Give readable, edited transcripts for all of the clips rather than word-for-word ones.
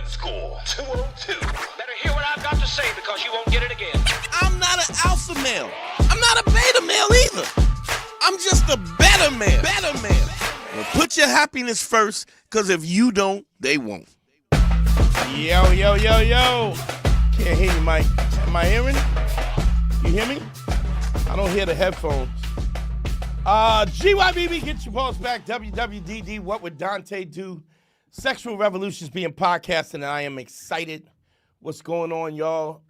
School 202. Better hear what I've got to say because you won't get it again. I'm not an alpha male. I'm not a beta male either. I'm just a better man. Well, put your happiness first, because if you don't, they won't. Yo. Can't hear you, Mike. Am I hearing? You hear me? I don't hear the headphones. GYBB, get your pulse back. WWDD, What Would Dante Do? Sexual Revolutions being podcasted, and I am excited. What's going on, y'all?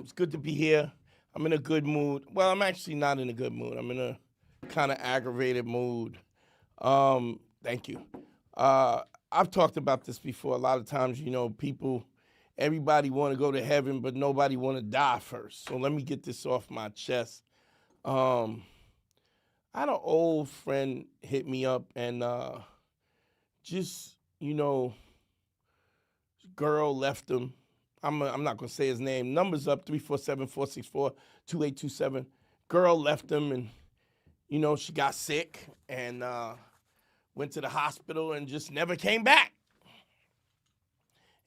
It's good to be here. I'm in a good mood. Well, I'm actually not in a good mood. I'm in a kind of aggravated mood. Thank you. I've talked about this before. A lot of times, everybody want to go to heaven, but nobody want to die first. So let me get this off my chest. I had an old friend hit me up and girl left him. I'm not going to say his name. Numbers up, 347-464-2827. Girl left him and, she got sick and went to the hospital and just never came back.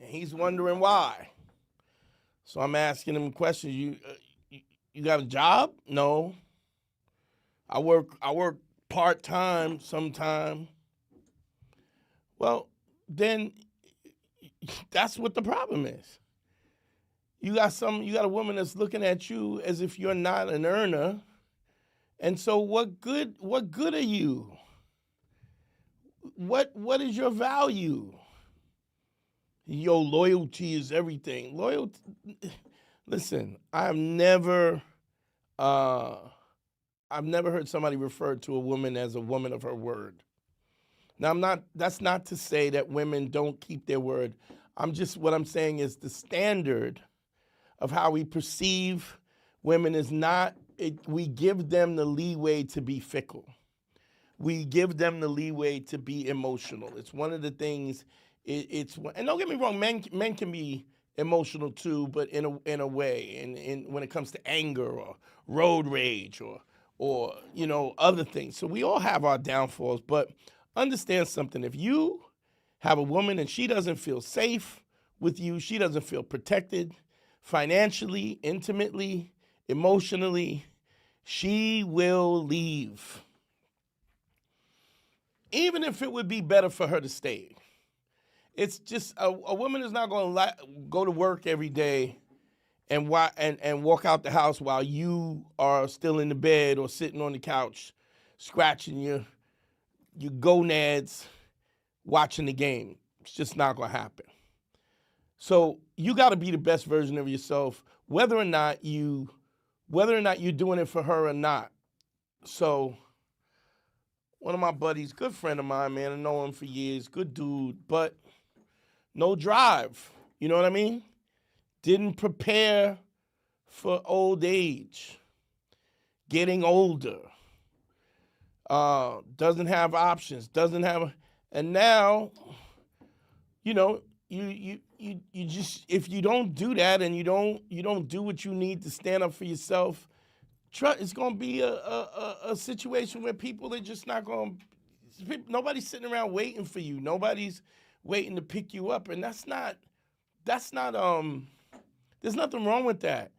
And he's wondering why. So I'm asking him questions. You got a job? No. I work part-time sometime. Well, then that's what the problem is. You got a woman that's looking at you as if you're not an earner. And so what good are you? What is your value? Your loyalty is everything. Loyalty. Listen, I've never heard somebody refer to a woman as a woman of her word. Now, that's not to say that women don't keep their word. What I'm saying is the standard of how we perceive women is not, we give them the leeway to be fickle. We give them the leeway to be emotional. It's one of the things, and don't get me wrong, men can be emotional too, but in a way, and when it comes to anger or road rage or other things. So we all have our downfalls, but understand something. If you have a woman and she doesn't feel safe with you, she doesn't feel protected financially, intimately, emotionally, she will leave. Even if it would be better for her to stay. It's just a woman is not going to go to work every day and walk out the house while you are still in the bed or sitting on the couch scratching your gonads watching the game. It's just not going to happen. So you got to be the best version of yourself, whether or not you're doing it for her or not. So one of my buddies, good friend of mine, man, I know him for years, good dude, but no drive. You know what I mean? Didn't prepare for old age, getting older. Doesn't have options, and now, you just, if you don't do that and you don't do what you need to stand up for yourself, it's going to be a situation where people are just not going to, nobody's sitting around waiting for you. Nobody's waiting to pick you up. And that's not, there's nothing wrong with that.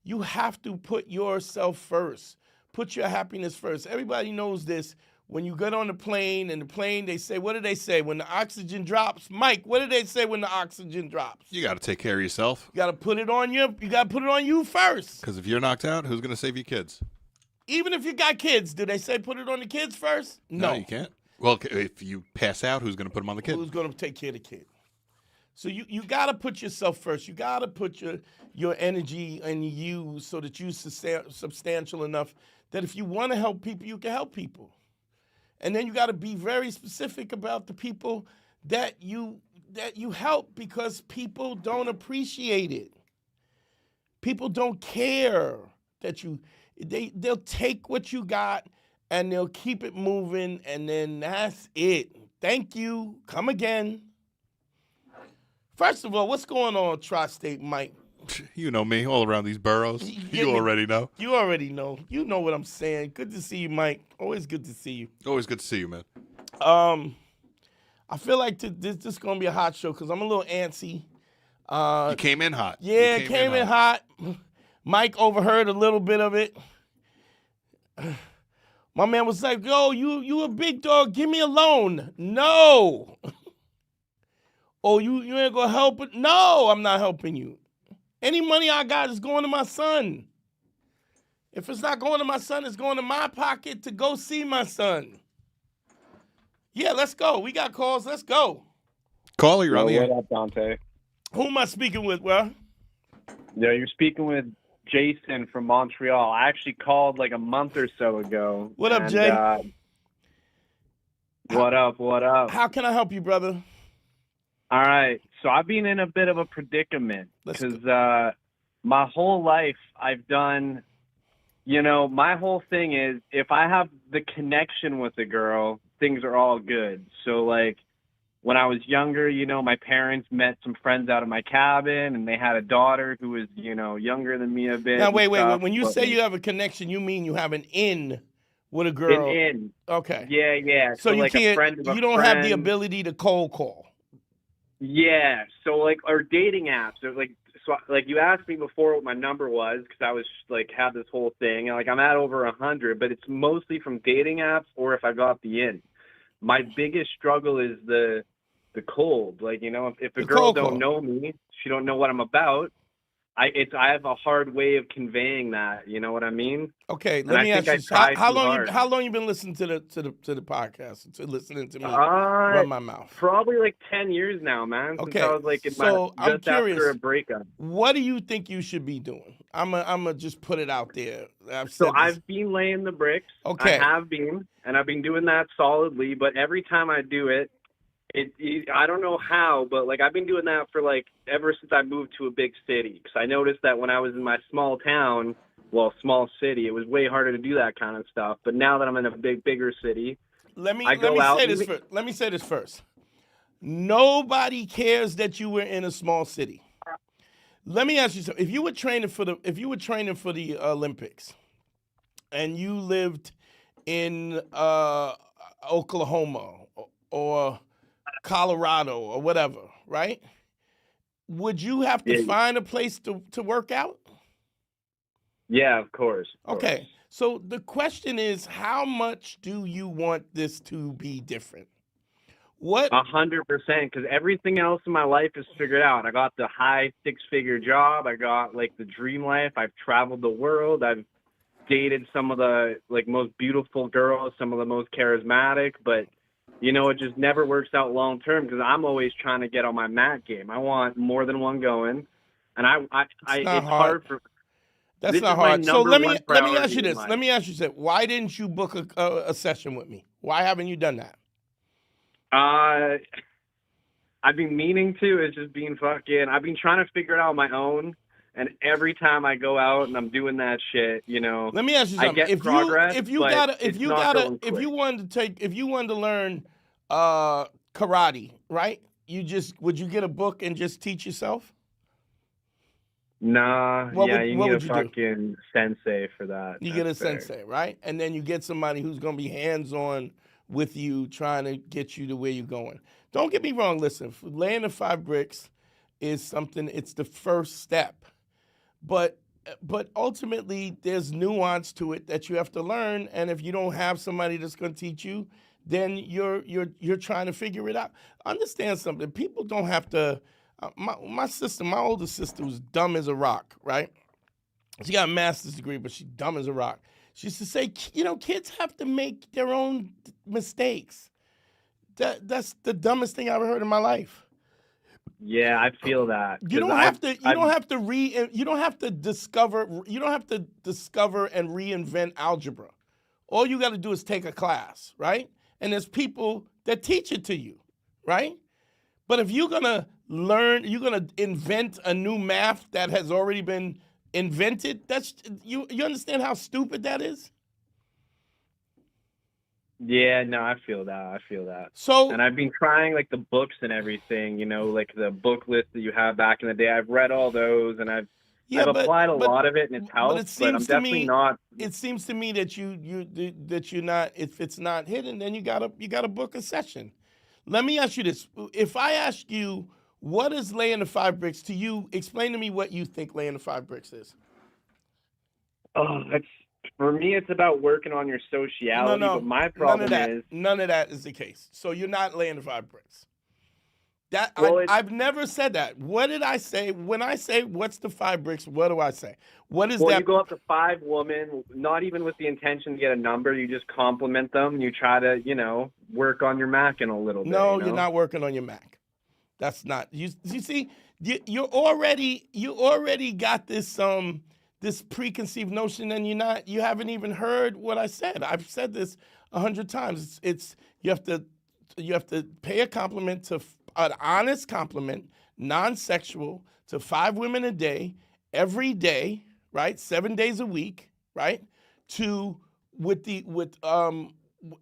You have to put yourself first. Put your happiness first. Everybody knows this. When you get on the plane, they say, what do they say? When the oxygen drops, Mike, what do they say when the oxygen drops? You got to take care of yourself. You got to put it on you first. Because if you're knocked out, who's going to save your kids? Even if you got kids, do they say put it on the kids first? No, you can't. Well, if you pass out, who's going to put them on the kid? Who's going to take care of the kid? So you got to put yourself first. You got to put your energy and you so that you're substantial enough that if you want to help people, you can help people. And then you got to be very specific about the people that you help, because people don't appreciate it. People don't care that they'll take what you got and they'll keep it moving, and then that's it. Thank you. Come again. First of all, what's going on, Tri-State Mike? You know me, all around these boroughs. You already know. You already know. You know what I'm saying. Good to see you, Mike. Always good to see you. Always good to see you, man. I feel like this is going to be a hot show because I'm a little antsy. You came in hot. Yeah, came in hot. Mike overheard a little bit of it. My man was like, yo, you a big dog, give me a loan. No. Oh, you ain't gonna help it? No, I'm not helping you. Any money I got is going to my son. If it's not going to my son, it's going to my pocket to go see my son. Yeah, let's go. We got calls. Let's go. Call, you're on the What air. up, Dante? Who am I speaking with, bro? Yeah, you're speaking with Jason from Montreal. I actually called like a month or so ago. What up, Jay? What up? What up? How can I help you, brother? All right. So I've been in a bit of a predicament because my whole life I've done, my whole thing is if I have the connection with a girl, things are all good. So like when I was younger, my parents met some friends out of my cabin and they had a daughter who was, younger than me a bit. Now, wait. When you say you have a connection, you mean you have an in with a girl? An in. Okay. Yeah. So you like can't, a friend of a you don't have the friend. ability to cold call. Yeah. So like, or dating apps. So you asked me before what my number was because I was like, had this whole thing. And like, I'm at over 100, but it's mostly from dating apps or if I got the in. My biggest struggle is the cold. Like, if a girl don't know me, she don't know what I'm about. I have a hard way of conveying that. You know what I mean? Okay, let me ask you. How long you been listening to the podcast, to listening to me run my mouth? Probably like 10 years now, man. Okay, since I was like I'm curious. After a breakup. What do you think you should be doing? I'm gonna just put it out there. I've been laying the bricks. Okay, I have been, and I've been doing that solidly. But every time I do it, I don't know how, but like I've been doing that for like ever since I moved to a big city. Because I noticed that when I was in my small town, small city, it was way harder to do that kind of stuff. But now that I'm in a bigger city, let me say this first. Nobody cares that you were in a small city. Let me ask you something. If you were training for the Olympics, and you lived in Oklahoma or Colorado or whatever, right? Would you have to find a place to work out? Yeah, of course. Okay. So the question is, how much do you want this to be different? What? 100%, because everything else in my life is figured out. I got the high six-figure job. I got like the dream life. I've traveled the world. I've dated some of the like most beautiful girls, some of the most charismatic, but it just never works out long term because I'm always trying to get on my mat game. I want more than one going, and it's hard for. That's not hard. So let me ask you this. Let me ask you this. Why didn't you book a session with me? Why haven't you done that? I've been meaning to. It's just been I've been trying to figure it out on my own. And every time I go out and I'm doing that shit, Let me ask you something. I get progress, if you wanted to learn karate, right? Would you get a book and just teach yourself? Nah, you need a fucking sensei for that. You get a sensei, right? And then you get somebody who's going to be hands-on with you, trying to get you to where you're going. Don't get me wrong. Listen, laying the 5 bricks is something. It's the first step. But ultimately, there's nuance to it that you have to learn, and if you don't have somebody that's going to teach you, then you're trying to figure it out. Understand something. People don't have to. My older sister was dumb as a rock, right? She got a master's degree, but she's dumb as a rock. She used to say, kids have to make their own mistakes. That's the dumbest thing I've ever heard in my life. Yeah, I feel that. You don't have to discover and reinvent algebra. All you got to do is take a class, right? And there's people that teach it to you, right? But if you're gonna invent a new math that has already been invented, that's you understand how stupid that is? Yeah, no, I feel that. So, and I've been trying like the books and everything, like the book list that you have back in the day. I've read all those, and I've applied a lot of it, and it's helped. But I'm definitely not. It seems to me that you're not. If it's not hidden, then you gotta book a session. Let me ask you this: if I ask you What is laying the 5 bricks to you? Explain to me what you think laying the 5 bricks is. Oh, for me, it's about working on your sociality. No, but my none of problem that. is, None of that is the case. So you're not laying the 5 bricks. Well, I've never said that. What did I say? When I say what's the 5 bricks, what do I say? What is well, that? you go up to 5 women, not even with the intention to get a number. You just compliment them. You try to, work on your macking a little bit. No, you're not working on your Mac. That's not you. You see, you already got this this preconceived notion, and you haven't even heard what I said. I've said this 100 times. It's you have to pay a compliment to an honest compliment, non-sexual, to 5 women a day, every day, right? 7 days a week, right? With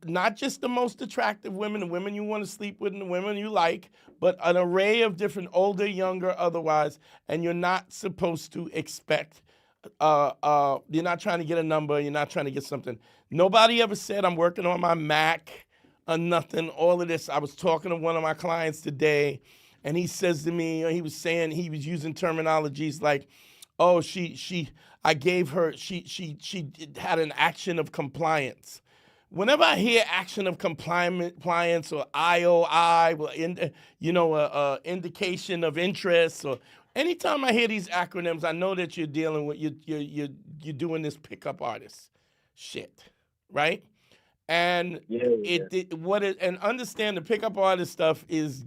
not just the most attractive women, the women you want to sleep with and the women you like, but an array of different older, younger, otherwise, and you're not supposed to expect, you're not trying to get a number, you're not trying to get something. Nobody ever said I'm working on my Mac or nothing, all of this. I was talking to one of my clients today, and he says to me, he was saying, he was using terminologies like, oh, I gave her, she had an action of compliance. Whenever I hear action of compliance or IOI, indication of interest, or anytime I hear these acronyms, I know that you're dealing with you're doing this pickup artist shit, right? And and understand the pickup artist stuff is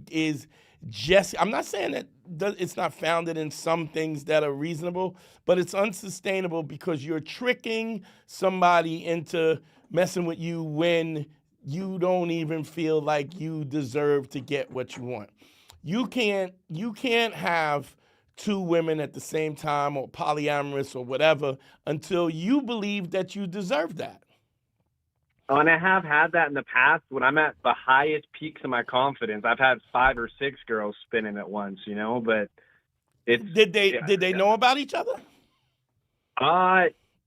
just. I'm not saying that it's not founded in some things that are reasonable, but it's unsustainable because you're tricking somebody into messing with you when you don't even feel like you deserve to get what you want. You can't have 2 women at the same time or polyamorous or whatever until you believe that you deserve that. And I have had that in the past. When I'm at the highest peaks of my confidence, I've had 5 or 6 girls spinning at once, but it's... Did they know about each other?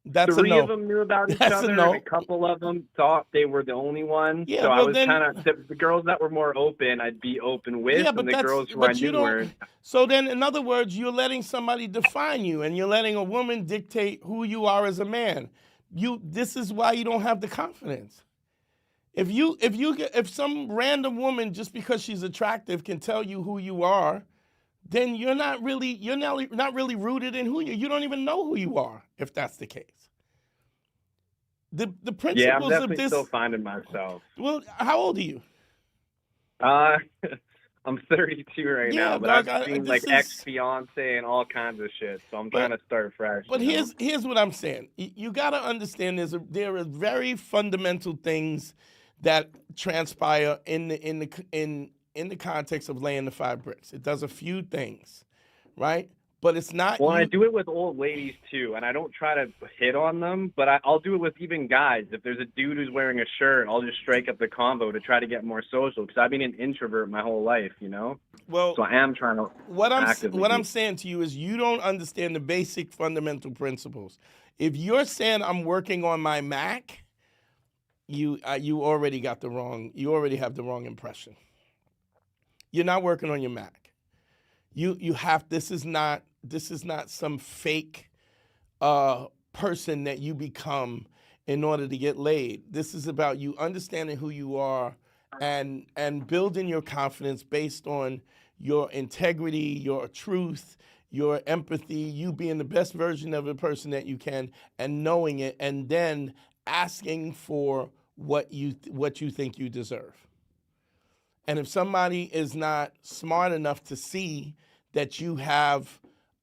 That's 3 a no. of them knew about each That's other, a no. and a couple of them thought they were the only one. Yeah, so well, I was kind of the girls that were more open, I'd be open with, and the girls who I knew weren't. So then, in other words, you're letting somebody define you, and you're letting a woman dictate who you are as a man. This is why you don't have the confidence. If some random woman, just because she's attractive, can tell you who you are, then you're not really rooted in who you don't even know who you are, if that's the case. The principles Yeah, I'm of definitely this. still finding myself. Well, how old are you? I'm 32 right now, but dog, I've seen ex-fiance and all kinds of shit, so I'm trying to start fresh. But here's what I'm saying. You got to understand there are very fundamental things that transpire in the context of laying the 5 bricks. It does a few things, right? But it's not. Well, I do it with old ladies too, and I don't try to hit on them, but I'll do it with even guys. If there's a dude who's wearing a shirt, I'll just strike up the convo to try to get more social, because I've been an introvert my whole life, Well, so I am trying to. What I'm saying to you is you don't understand the basic fundamental principles. If you're saying I'm working on my Mac, you already have the wrong impression. You're not working on your Mac. This is not some fake person that you become in order to get laid. This is about you understanding who you are and building your confidence based on your integrity, your truth, your empathy, you being the best version of a person that you can, and knowing it, and then asking for what you think you deserve. And if somebody is not smart enough to see that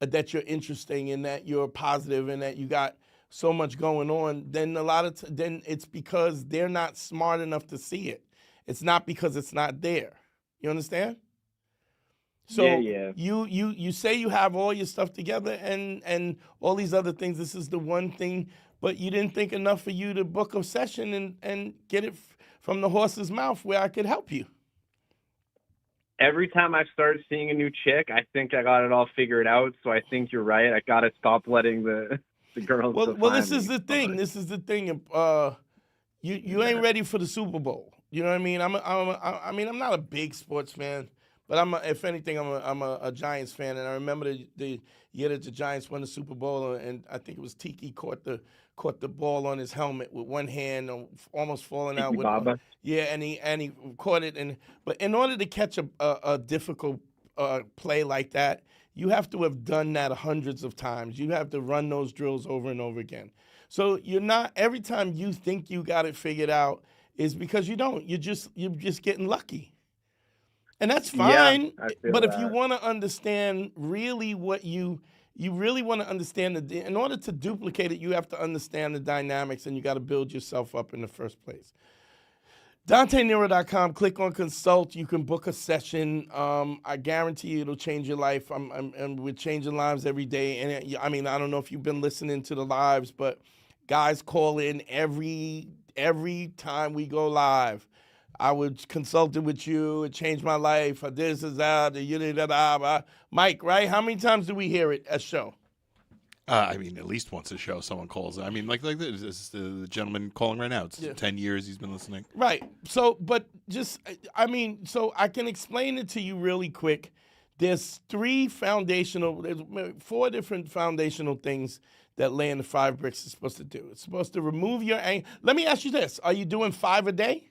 that you're interesting and that you're positive and that you got so much going on, then then it's because they're not smart enough to see it. It's not because it's not there. You understand? So yeah. You say you have all your stuff together and all these other things. This is the one thing, but you didn't think enough for you to book a session and get it from the horse's mouth where I could help you. Every time I start seeing a new chick, I think I got it all figured out. So I think you're right. I got to stop letting the girls. Well, this is the thing. This is the thing. You ain't ready for the Super Bowl. You know what I mean? I'm not a big sports fan, But if anything, I'm a Giants fan, and I remember the year that the Giants won the Super Bowl, and I think it was Tiki caught the ball on his helmet with one hand, almost falling out. Tiki Baba. Yeah, and he caught it, but in order to catch a difficult play like that, you have to have done that hundreds of times. You have to run those drills over and over again. So you're not, every time you think you got it figured out is because you don't. You're just getting lucky. And that's fine. Yeah, I feel but that. if you want to understand really what you really want to understand, in order to duplicate it, you have to understand the dynamics, and you got to build yourself up in the first place. DanteNero.com, click on consult. You can book a session. I guarantee you it'll change your life. And we're changing lives every day. And I mean, I don't know if you've been listening to the lives, but guys call in every time we go live. I would consult with you. It changed my life. This is that. Mike, right? How many times do we hear it at show? I mean, at least once a show, someone calls. I mean, like this is the gentleman calling right now. It's 10 years he's been listening. Right. So, but just, I mean, so I can explain it to you really quick. There's there's 4 different foundational things that laying the 5 bricks is supposed to do. It's supposed to remove your anger. Let me ask you this. Are you doing 5 a day?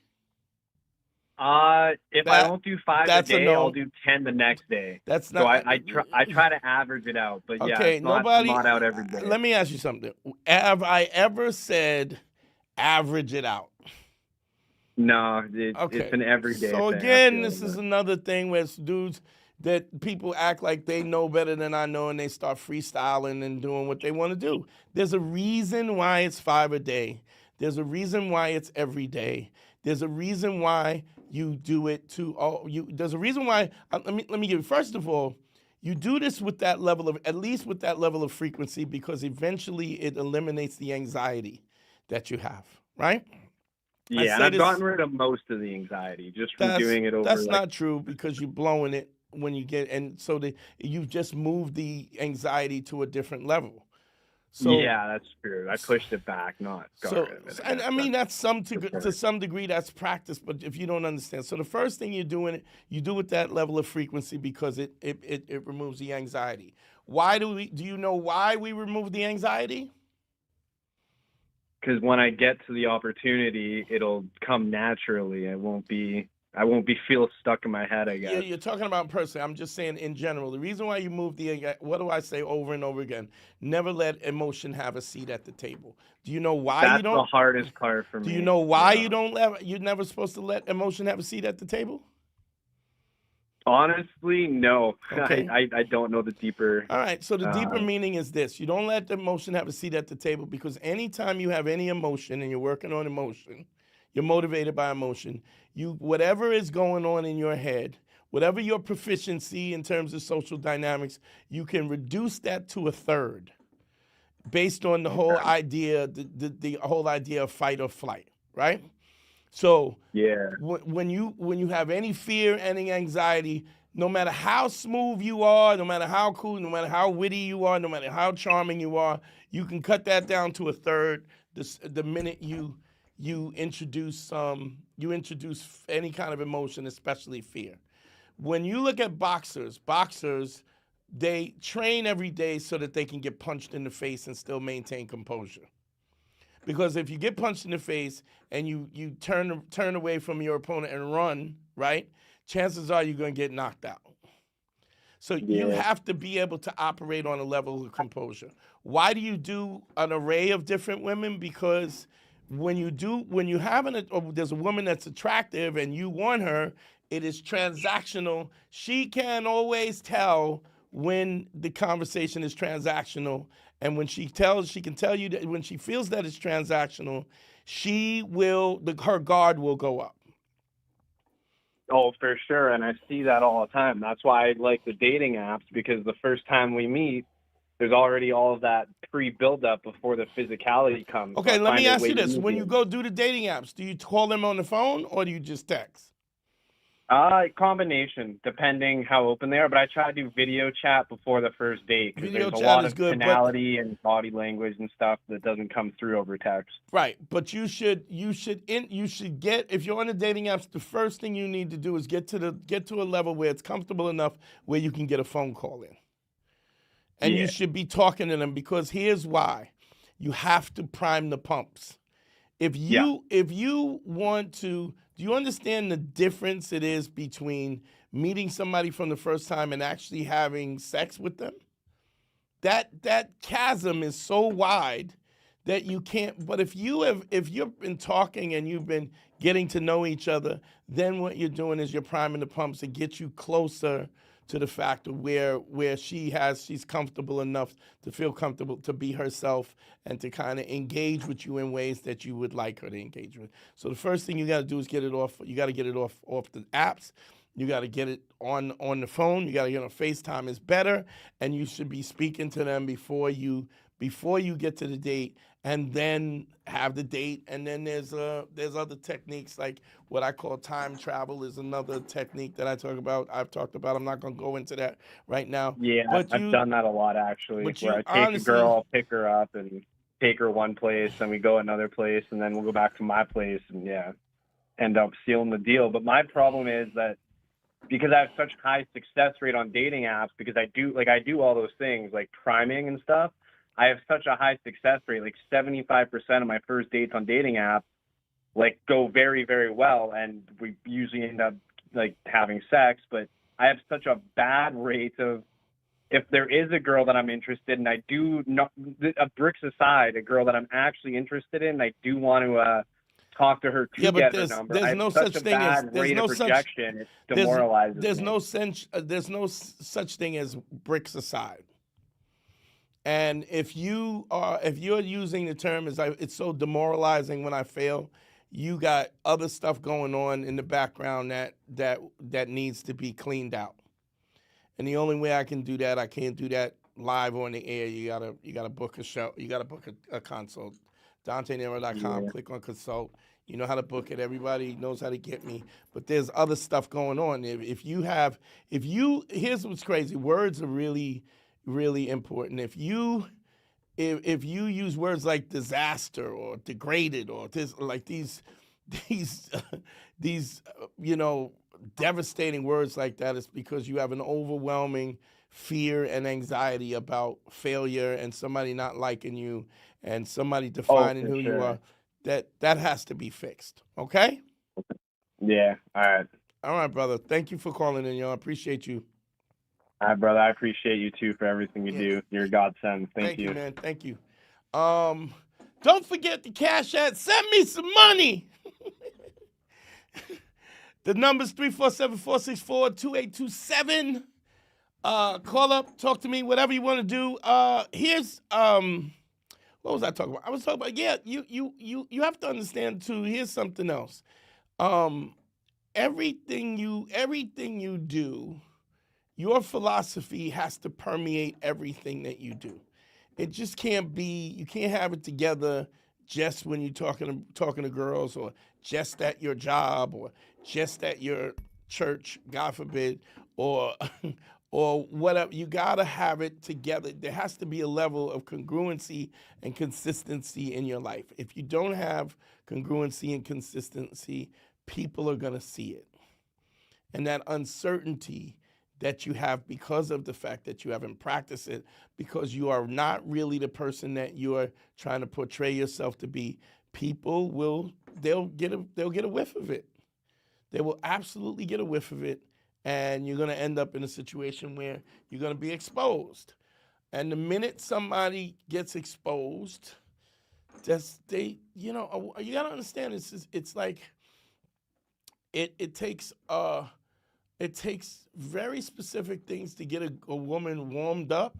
If I don't do 5 a day, I'll do 10 the next day. That's not. So I try to average it out, but yeah, Okay, it's not out every day. Let me ask you something. Have I ever said average it out? No, it's an everyday So thing. again, this is another thing where it's dudes that people act like they know better than I know, and they start freestyling and doing what they want to do. There's a reason why it's 5 a day. There's a reason why it's every day. There's a reason why you do it there's a reason why, let me give you, first of all, you do this with that level of, at least with that level of frequency, because eventually it eliminates the anxiety that you have, right? Yeah, and I've gotten rid of most of the anxiety just from doing it over. That's not true, because you're blowing it when you get, and so you've just moved the anxiety to a different level. So, yeah, that's true. I pushed it back, not got rid of it. And I mean, that's to some degree, that's practice. But if you don't understand, so the first thing you're doing, you do it that level of frequency because it removes the anxiety. Why do you know why we remove the anxiety? Because when I get to the opportunity, it'll come naturally. I won't be feel stuck in my head, I guess. Yeah, you're talking about personally. I'm just saying in general. The reason why you move what do I say over and over again? Never let emotion have a seat at the table. Do you know why you don't? That's the hardest part for me. Do you know why you're never supposed to let emotion have a seat at the table? Honestly, no. Okay. I don't know the deeper. All right, so the deeper meaning is this. You don't let the emotion have a seat at the table, because anytime you have any emotion and you're working on emotion, you're motivated by emotion, whatever is going on in your head, whatever your proficiency in terms of social dynamics, you can reduce that to a third based on the whole idea, the whole idea of fight or flight, right? So yeah, when you have any fear, any anxiety, no matter how smooth you are, no matter how cool, no matter how witty you are, no matter how charming you are, you can cut that down to a third the minute you introduce any kind of emotion, especially fear. When you look at boxers, they train every day so that they can get punched in the face and still maintain composure. Because if you get punched in the face and you turn away from your opponent and run, right, chances are you're going to get knocked out. So you have to be able to operate on a level of composure. Why do you do an array of different women? Because when there's a woman that's attractive and you want her, it is transactional. She can always tell when the conversation is transactional. And when she can tell you that when she feels that it's transactional, her guard will go up. Oh, for sure. And I see that all the time. That's why I like the dating apps, because the first time we meet, there's already all of that pre-build-up before the physicality comes. Okay, let me ask you this. When you go do the dating apps, do you call them on the phone or do you just text? Combination, depending how open they are. But I try to do video chat before the first date because Video there's a chat lot is of good, but tonality and body language and stuff that doesn't come through over text. right, but you should get, if you're on the dating apps, the first thing you need to do is get to a level where it's comfortable enough where you can get a phone call in. And Yeah. you should be talking to them, because here's why. You have to prime the pumps. If you want to, do you understand the difference it is between meeting somebody from the first time and actually having sex with them? That chasm is so wide that you can't. But if you've been talking and you've been getting to know each other, then what you're doing is you're priming the pumps to get you closer to the fact of where she's comfortable enough to feel comfortable to be herself and to kind of engage with you in ways that you would like her to engage with. So the first thing you got to do is get it off. You got to get it off the apps. You got to get it on the phone. You got to get on FaceTime is better, and you should be speaking to them before you get to the date, and then have the date. And then there's other techniques, like what I call time travel is another technique that I've talked about. I'm not going to go into that right now. Yeah, but I've done that a lot actually, but where you I take honestly- a girl, I'll pick her up and take her one place, then we go another place, and then we'll go back to my place and end up sealing the deal. But my problem is that because I have such high success rate on dating apps, because I do all those things like priming and stuff, I have such a high success rate, like 75% of my first dates on dating apps like go very, very well, and we usually end up like having sex. But I have such a bad rate of, if there is a girl that I'm interested in, I do not, bricks aside, a girl that I'm actually interested in, I do want to talk to her to Yeah, but get her there's number. I there's have no such such a thing as bad there's rate no of such rejection, it demoralizes there's me. no such thing as bricks aside. And if you're using the term as it's so demoralizing when I fail, you got other stuff going on in the background that needs to be cleaned out. And the only way I can do that, I can't do that live or on the air. You gotta book a show. You gotta book a consult. DanteNero.com. Yeah. Click on consult. You know how to book it. Everybody knows how to get me. But there's other stuff going on. Here's what's crazy. Words are really, really important. If you use words like disaster or degraded or these devastating words like that, it's because you have an overwhelming fear and anxiety about failure and somebody not liking you and somebody defining who you are. That has to be fixed. Okay? Yeah. All right, brother. Thank you for calling in, y'all. I appreciate you. right, brother. I appreciate you too for everything you do. You're a godsend. Thank you, man. Thank you. Don't forget the Cash App. Send me some money. The number's 347-464-2827. Call up, talk to me, whatever you want to do. Here's what was I talking about? I was talking about, you have to understand too. Here's something else. Everything you do, your philosophy has to permeate everything that you do. It just can't be, you can't have it together just when you're talking to girls, or just at your job, or just at your church, God forbid, or whatever. You gotta have it together. There has to be a level of congruency and consistency in your life. If you don't have congruency and consistency, people are gonna see it. And that uncertainty that you have because of the fact that you haven't practiced it, because you are not really the person that you are trying to portray yourself to be, people they'll get a whiff of it. They will absolutely get a whiff of it, and you're going to end up in a situation where you're going to be exposed. And the minute somebody gets exposed, you got to understand, it's like it takes very specific things to get a woman warmed up,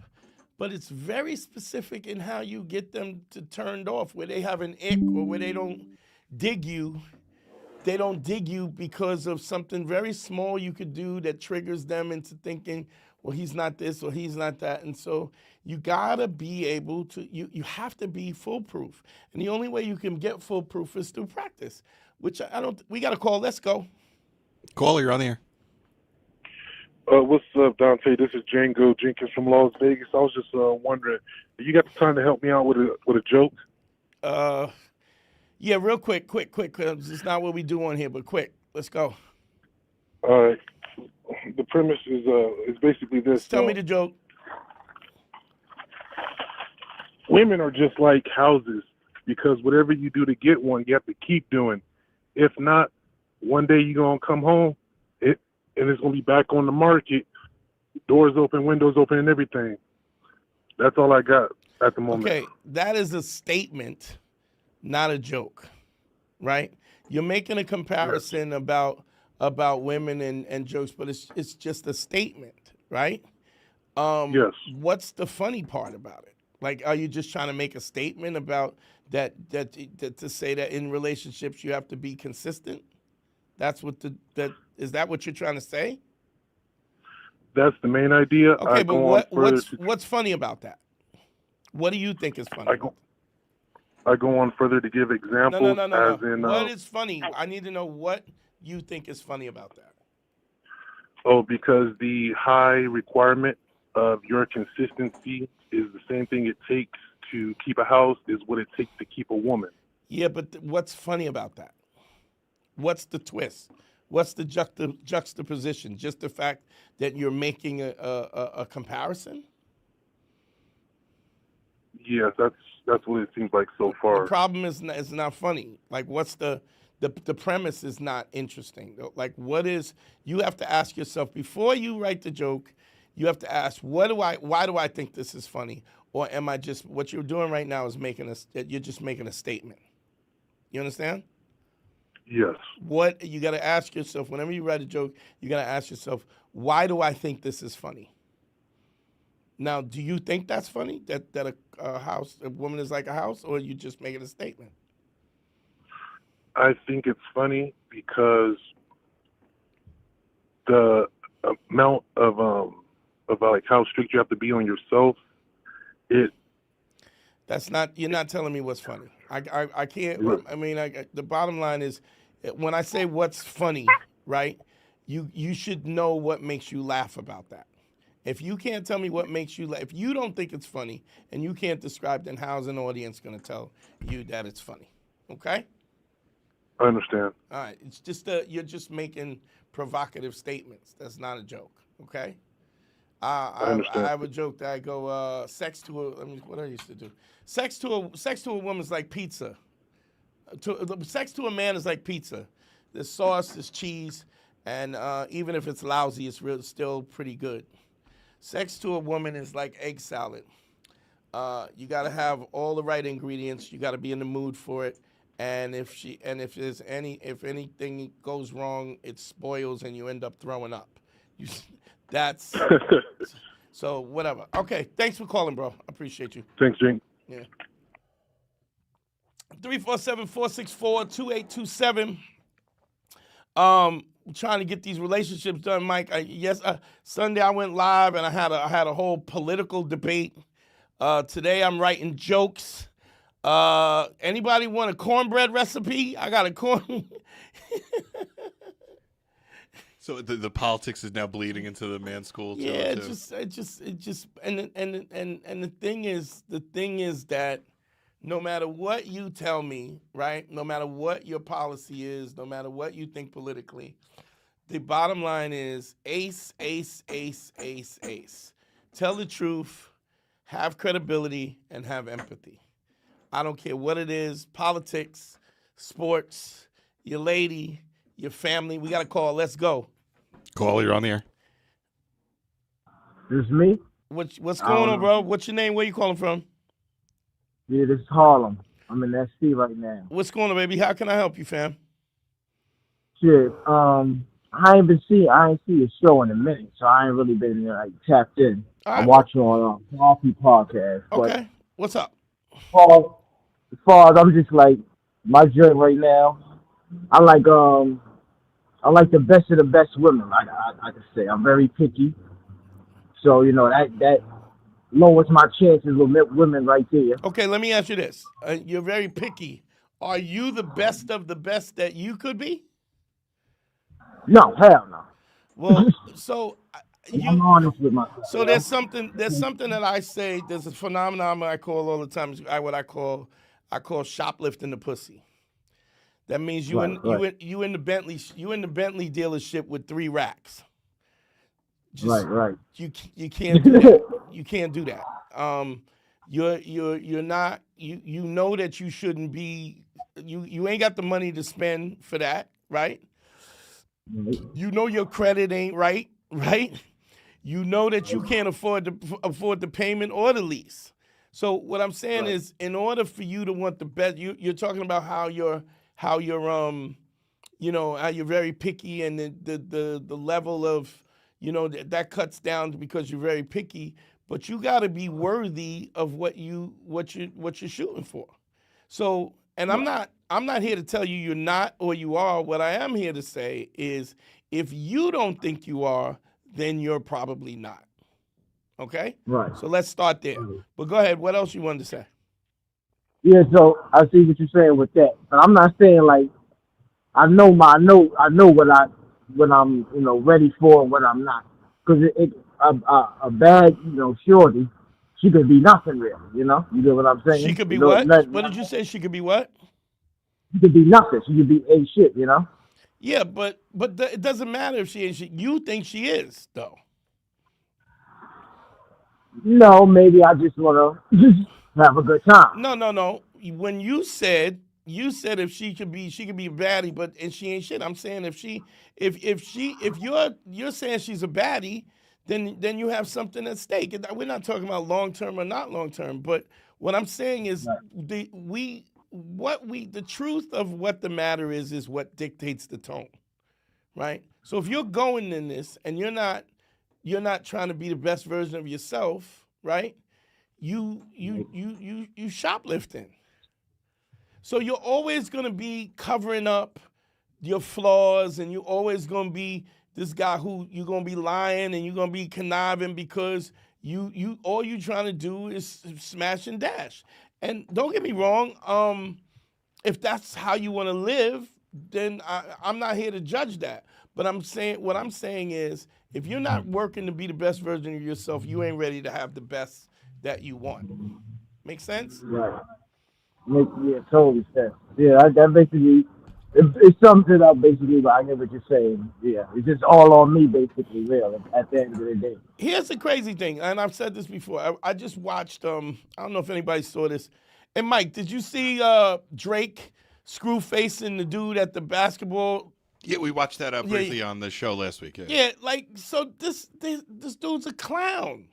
but it's very specific in how you get them to turned off, where they have an ick or where they don't dig you. They don't dig you because of something very small you could do that triggers them into thinking, well, he's not this or he's not that. And so you gotta be able to, you have to be foolproof. And the only way you can get foolproof is through practice, which we got a call. Let's go. Caller, you're on the air. What's up, Dante? This is Django Jenkins from Las Vegas. I was just wondering, you got the time to help me out with a joke? Yeah, real quick. It's not what we do on here, but quick. Let's go. All right. The premise is basically this. Just tell me the joke. Women are just like houses because whatever you do to get one, you have to keep doing. If not, one day you're going to come home and it's going to be back on the market, doors open, windows open, and everything. That's all I got at the moment. Okay, that is a statement, not a joke, right? You're making a comparison about women and jokes, but it's just a statement, right? Yes. What's the funny part about it? Like, are you just trying to make a statement about that to say that in relationships you have to be consistent? That's what is that what you're trying to say? That's the main idea. Okay, but what's funny about that? What do you think is funny? I go on further to give examples. No. As in, what is funny? I need to know what you think is funny about that. Oh, because the high requirement of your consistency is the same thing it takes to keep a house is what it takes to keep a woman. Yeah, but what's funny about that? What's the twist? What's the juxtaposition? Just the fact that you're making a comparison? Yes, that's what it seems like so far. The problem is not funny. Like, what's the premise is not interesting. Like, you have to ask yourself before you write the joke, you have to ask, why do I think this is funny? Or am I just, what you're doing right now is you're just making a statement. You understand? Yes. What you got to ask yourself, whenever you write a joke, you got to ask yourself, why do I think this is funny? Now, do you think that's funny, that a woman is like a house, or are you just making a statement? I think it's funny because the amount of like how strict you have to be on yourself, you're not telling me what's funny. I can't, I mean, the bottom line is, when I say what's funny, right, you should know what makes you laugh about that. If you can't tell me what makes you laugh, if you don't think it's funny and you can't describe, then how's an audience going to tell you that it's funny? Okay? I understand. All right. It's just you're just making provocative statements. That's not a joke. Okay? I understand. I have a joke that I go, what I used to do. Sex to a woman is like pizza. Sex to a man is like pizza. There's sauce, there's cheese, and even if it's lousy, it's still pretty good. Sex to a woman is like egg salad. You got to have all the right ingredients. You got to be in the mood for it. And if anything goes wrong, it spoils and you end up throwing up. That's so whatever. Okay, thanks for calling, bro. I appreciate you. Thanks, Jing. Yeah. 347-464-2827. Trying to get these relationships done, Mike. Sunday I went live and I had a whole political debate. Today I'm writing jokes. Anybody want a cornbread recipe? I got a corn. So the politics is now bleeding into the man's school too. Yeah, it just and the thing is that no matter what you tell me, right? No matter what your policy is, no matter what you think politically, the bottom line is ace. Tell the truth, have credibility, and have empathy. I don't care what it is, politics, sports, your lady, your family. We got a call. Let's go. Caller, you're on the air. This is me? What's going on, bro? What's your name? Where you calling from? Yeah, this is Harlem. I'm in SC right now. What's going on, baby? How can I help you, fam? Shit, I ain't see a show in a minute, so I ain't really been like tapped in. Right, I'm watching on Coffee Podcast. Okay, what's up? As far as I'm just like my joint right now, I like the best of the best women. Like I can say, I'm very picky, so you know that lowers my chances with women right there. Okay, let me ask you this: you're very picky. Are you the best of the best that you could be? No, hell no. Well, so I'm honest with myself. so there's something that I say. There's a phenomenon I call all the time. What I call shoplifting the pussy. That means you Right, in the Bentley dealership with 3 racks. right. You can't do that. You can't do that. You're not you know that you shouldn't be. You ain't got the money to spend for that, right? You know your credit ain't right, right? You know that you can't afford the payment or the lease. So what I'm saying is, in order for you to want the best, you're talking about how you're how you're very picky, and the level of that cuts down because you're very picky. But you got to be worthy of what you're shooting for. So, and I'm not here to tell you you're not or you are. What I am here to say is, if you don't think you are, then you're probably not. Okay? Right. So let's start there. But go ahead. What else you wanted to say? Yeah, so I see what you're saying with that, but I'm not saying like I know what I'm ready for and what I'm not, because a bad shorty, she could be nothing really, you get what I'm saying? She could be what? What did you say? She could be what? She could be nothing. She could be a shit, Yeah, but it doesn't matter if she ain't shit. You think she is, though. No, maybe I just want to just have a good time. No. When you said if she could be a baddie, and she ain't shit. I'm saying if you're saying she's a baddie, then you have something at stake. We're not talking about long term or not long term. But what I'm saying is the truth of what the matter is what dictates the tone, right? So if you're going in this and you're not trying to be the best version of yourself, right? You shoplifting. So you're always going to be covering up your flaws, and you're always going to be this guy who you're going to be lying and you're going to be conniving because you all you trying to do is smash and dash. And don't get me wrong, if that's how you want to live, then I'm not here to judge that. But what I'm saying is, if you're not working to be the best version of yourself, you ain't ready to have the best that you want. Make sense? Right. Yeah, totally sense. Yeah, that basically, it sums it up basically, but I get what you're saying. Yeah, it's just all on me basically, really, at the end of the day. Here's the crazy thing, and I've said this before. I just watched, I don't know if anybody saw this. And Mike, did you see Drake screw facing the dude at the basketball? Yeah, we watched that briefly on the show last week. Yeah, so this dude's a clown.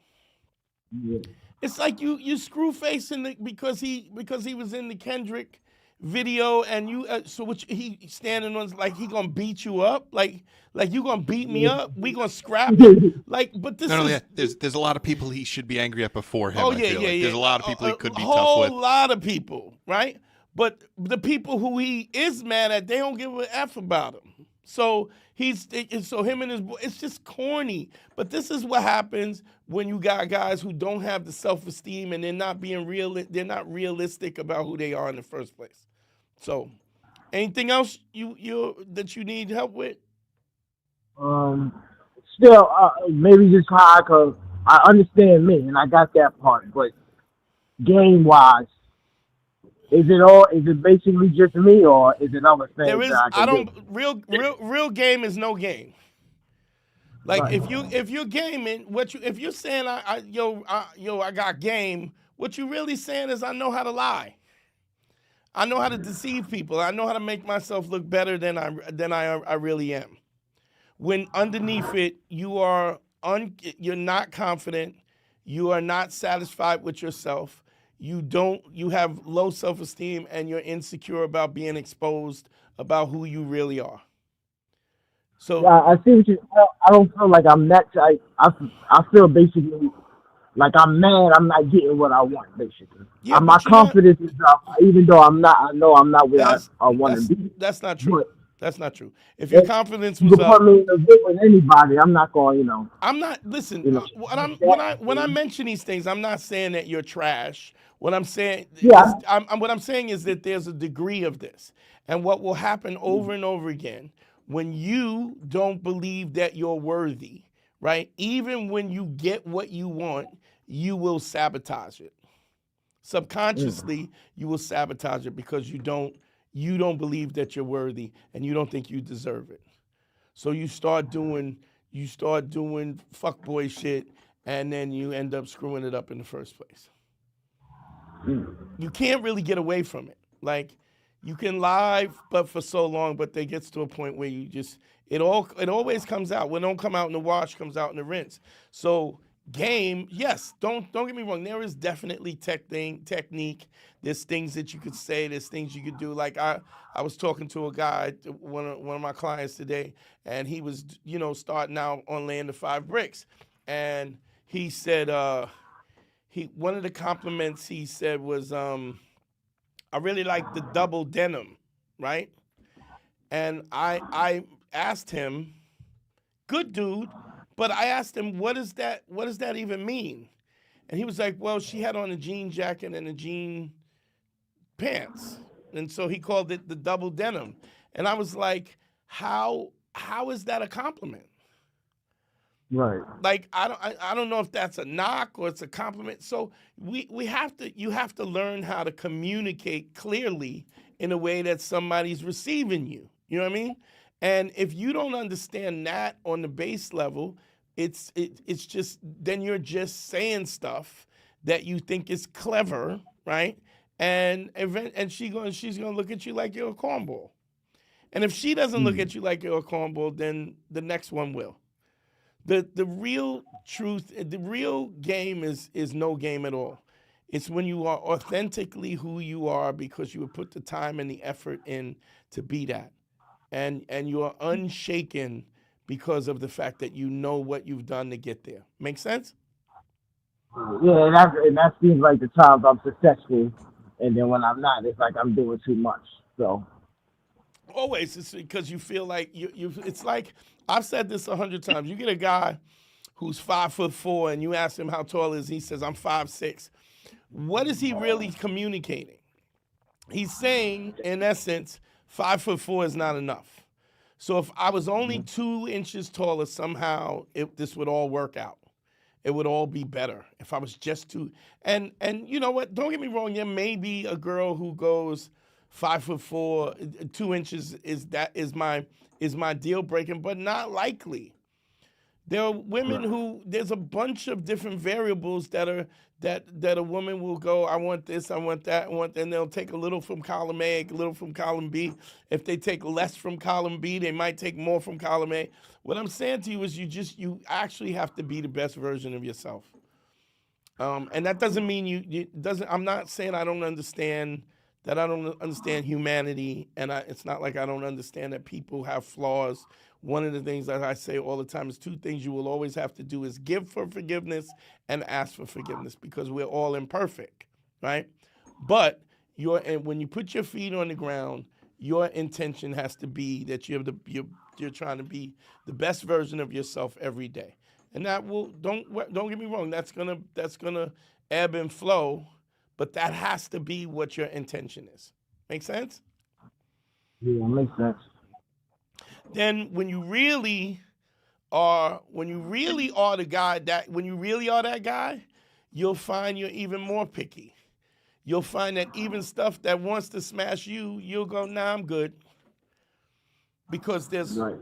Yeah. It's like you screw facing because he was in the Kendrick video, and he standing on like he gonna beat you up, like you gonna beat me up, we gonna scrap it, but this not only is that, there's a lot of people he should be angry at before him. Oh I yeah, feel yeah, like. yeah. There's a lot of people he could be a tough with. whole lot of people, right? But the people who he is mad at, they don't give a F about him. So him and his boy, it's just corny. But this is what happens when you got guys who don't have the self-esteem, and they're not being real. They're not realistic about who they are in the first place. So, anything else that you need help with? Still, maybe just how I understand me, and I got that part. But game wise, is it basically just me, or is it other things There is. that I can do? Real game is no game. Like Right. if you're gaming, if you're saying I got game, what you really saying is I know how to lie. I know how to deceive people. I know how to make myself look better than I really am. When underneath it, you're not confident, you are not satisfied with yourself. You have low self-esteem, and you're insecure about being exposed about who you really are. So Yeah, I see what you. I don't feel like I'm that. I feel basically like I'm mad. I'm not getting what I want. Basically, yeah, my confidence is up, even though I'm not. I know I'm not where I want to be. That's not true. But that's not true. If your confidence you was can up, put me in a bit with anybody. I'm not going. I'm not. Listen, when I mention these things, I'm not saying that you're trash. What I'm saying, what I'm saying is that there's a degree of this, and what will happen over and over again when you don't believe that you're worthy, right? Even when you get what you want, you will sabotage it. Subconsciously, you will sabotage it because you don't believe that you're worthy and you don't think you deserve it. So you start doing fuckboy shit, and then you end up screwing it up in the first place. You can't really get away from it. Like, you can lie, but for so long, but there gets to a point where you just it always comes out. What don't come out in the wash comes out in the rinse. So game, yes, don't get me wrong. There is definitely technique. There's things that you could say. There's things you could do. Like I was talking to a guy, one of my clients today, and he was starting out on laying the 5 bricks, and he said one of the compliments he said was I really like the double denim, right? And I asked him, good dude, but I asked him, what does that even mean? And he was like, well, she had on a jean jacket and a jean pants. And so he called it the double denim. And I was like, how is that a compliment? Right. Like, I don't know if that's a knock or it's a compliment. So you have to learn how to communicate clearly in a way that somebody's receiving you. You know what I mean? And if you don't understand that on the base level, it's just then you're just saying stuff that you think is clever, right? And she's gonna look at you like you're a cornball. And if she doesn't look at you like you're a cornball, then the next one will. The real truth, the real game is no game at all. It's when you are authentically who you are because you have put the time and the effort in to be that. And you are unshaken because of the fact that you know what you've done to get there. Make sense? Yeah, and that seems like the times I'm successful, and then when I'm not, it's like I'm doing too much. So Always, it's because you feel like you. It's like I've said this 100 times. You get a guy who's 5'4" and you ask him how tall is he says I'm 5'6". What is he really communicating? He's saying, in essence, 5'4" is not enough. So if I was only 2 inches taller, somehow this would all work out. It would all be better if I was just 2. And you know what? Don't get me wrong. There may be a girl who goes 5'4", 2 inches is my deal breaking, but not likely. There are women who there's a bunch of different variables that a woman will go, I want this, I want that, and they'll take a little from column A, a little from column B. If they take less from column B, they might take more from column A. What I'm saying to you is you actually have to be the best version of yourself. And that doesn't mean I'm not saying I don't understand humanity, and it's not like I don't understand that people have flaws. One of the things that I say all the time is 2 things you will always have to do is give for forgiveness and ask for forgiveness because we're all imperfect, right? But when you put your feet on the ground, your intention has to be that you're trying to be the best version of yourself every day, and that will don't get me wrong. That's gonna ebb and flow. But that has to be what your intention is. Make sense? yeah, it makes sense. Then when you really are that guy, you'll find you're even more picky. You'll find that even stuff that wants to smash you, you'll go, nah, I'm good. Because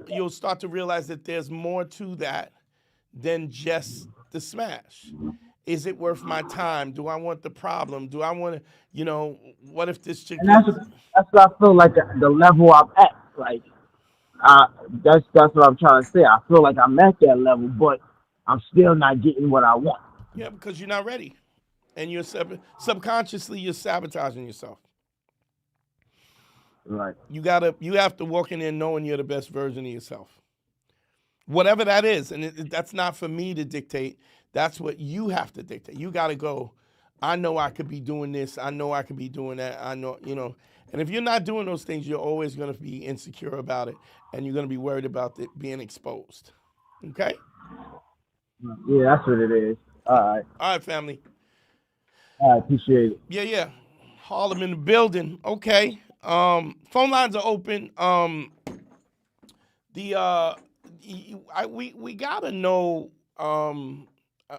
you'll start to realize that there's more to that than just the smash. Is it worth my time? Do I want the problem? Do I want to, what if this chick... And that's what I feel like the level I'm at. Like, that's what I'm trying to say. I feel like I'm at that level, but I'm still not getting what I want. Yeah, because you're not ready. And you're subconsciously, you're sabotaging yourself. Right. You have to walk in there knowing you're the best version of yourself. Whatever that is. And that's not for me to dictate. That's what you have to dictate. You got to go, I know I could be doing this. I know I could be doing that. I know, And if you're not doing those things, you're always going to be insecure about it. And you're going to be worried about it being exposed. Okay? Yeah, that's what it is. All right. All right, family. I appreciate it. Yeah. Harlem in the building. Okay. Phone lines are open. We gotta know